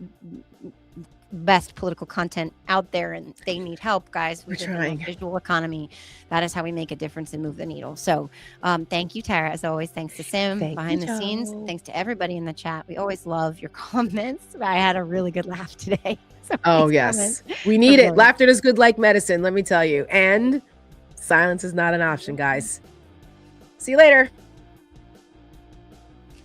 political content out there, and they need help, guys. We're trying. Visual economy. That is how we make a difference and move the needle. So thank you, Tara, as always. Thanks to Sim behind the scenes. Thanks to everybody in the chat. We always love your comments. I had a really good laugh today. Oh, yes. We need it. Laughter is good like medicine, let me tell you. And silence is not an option, guys. See you later.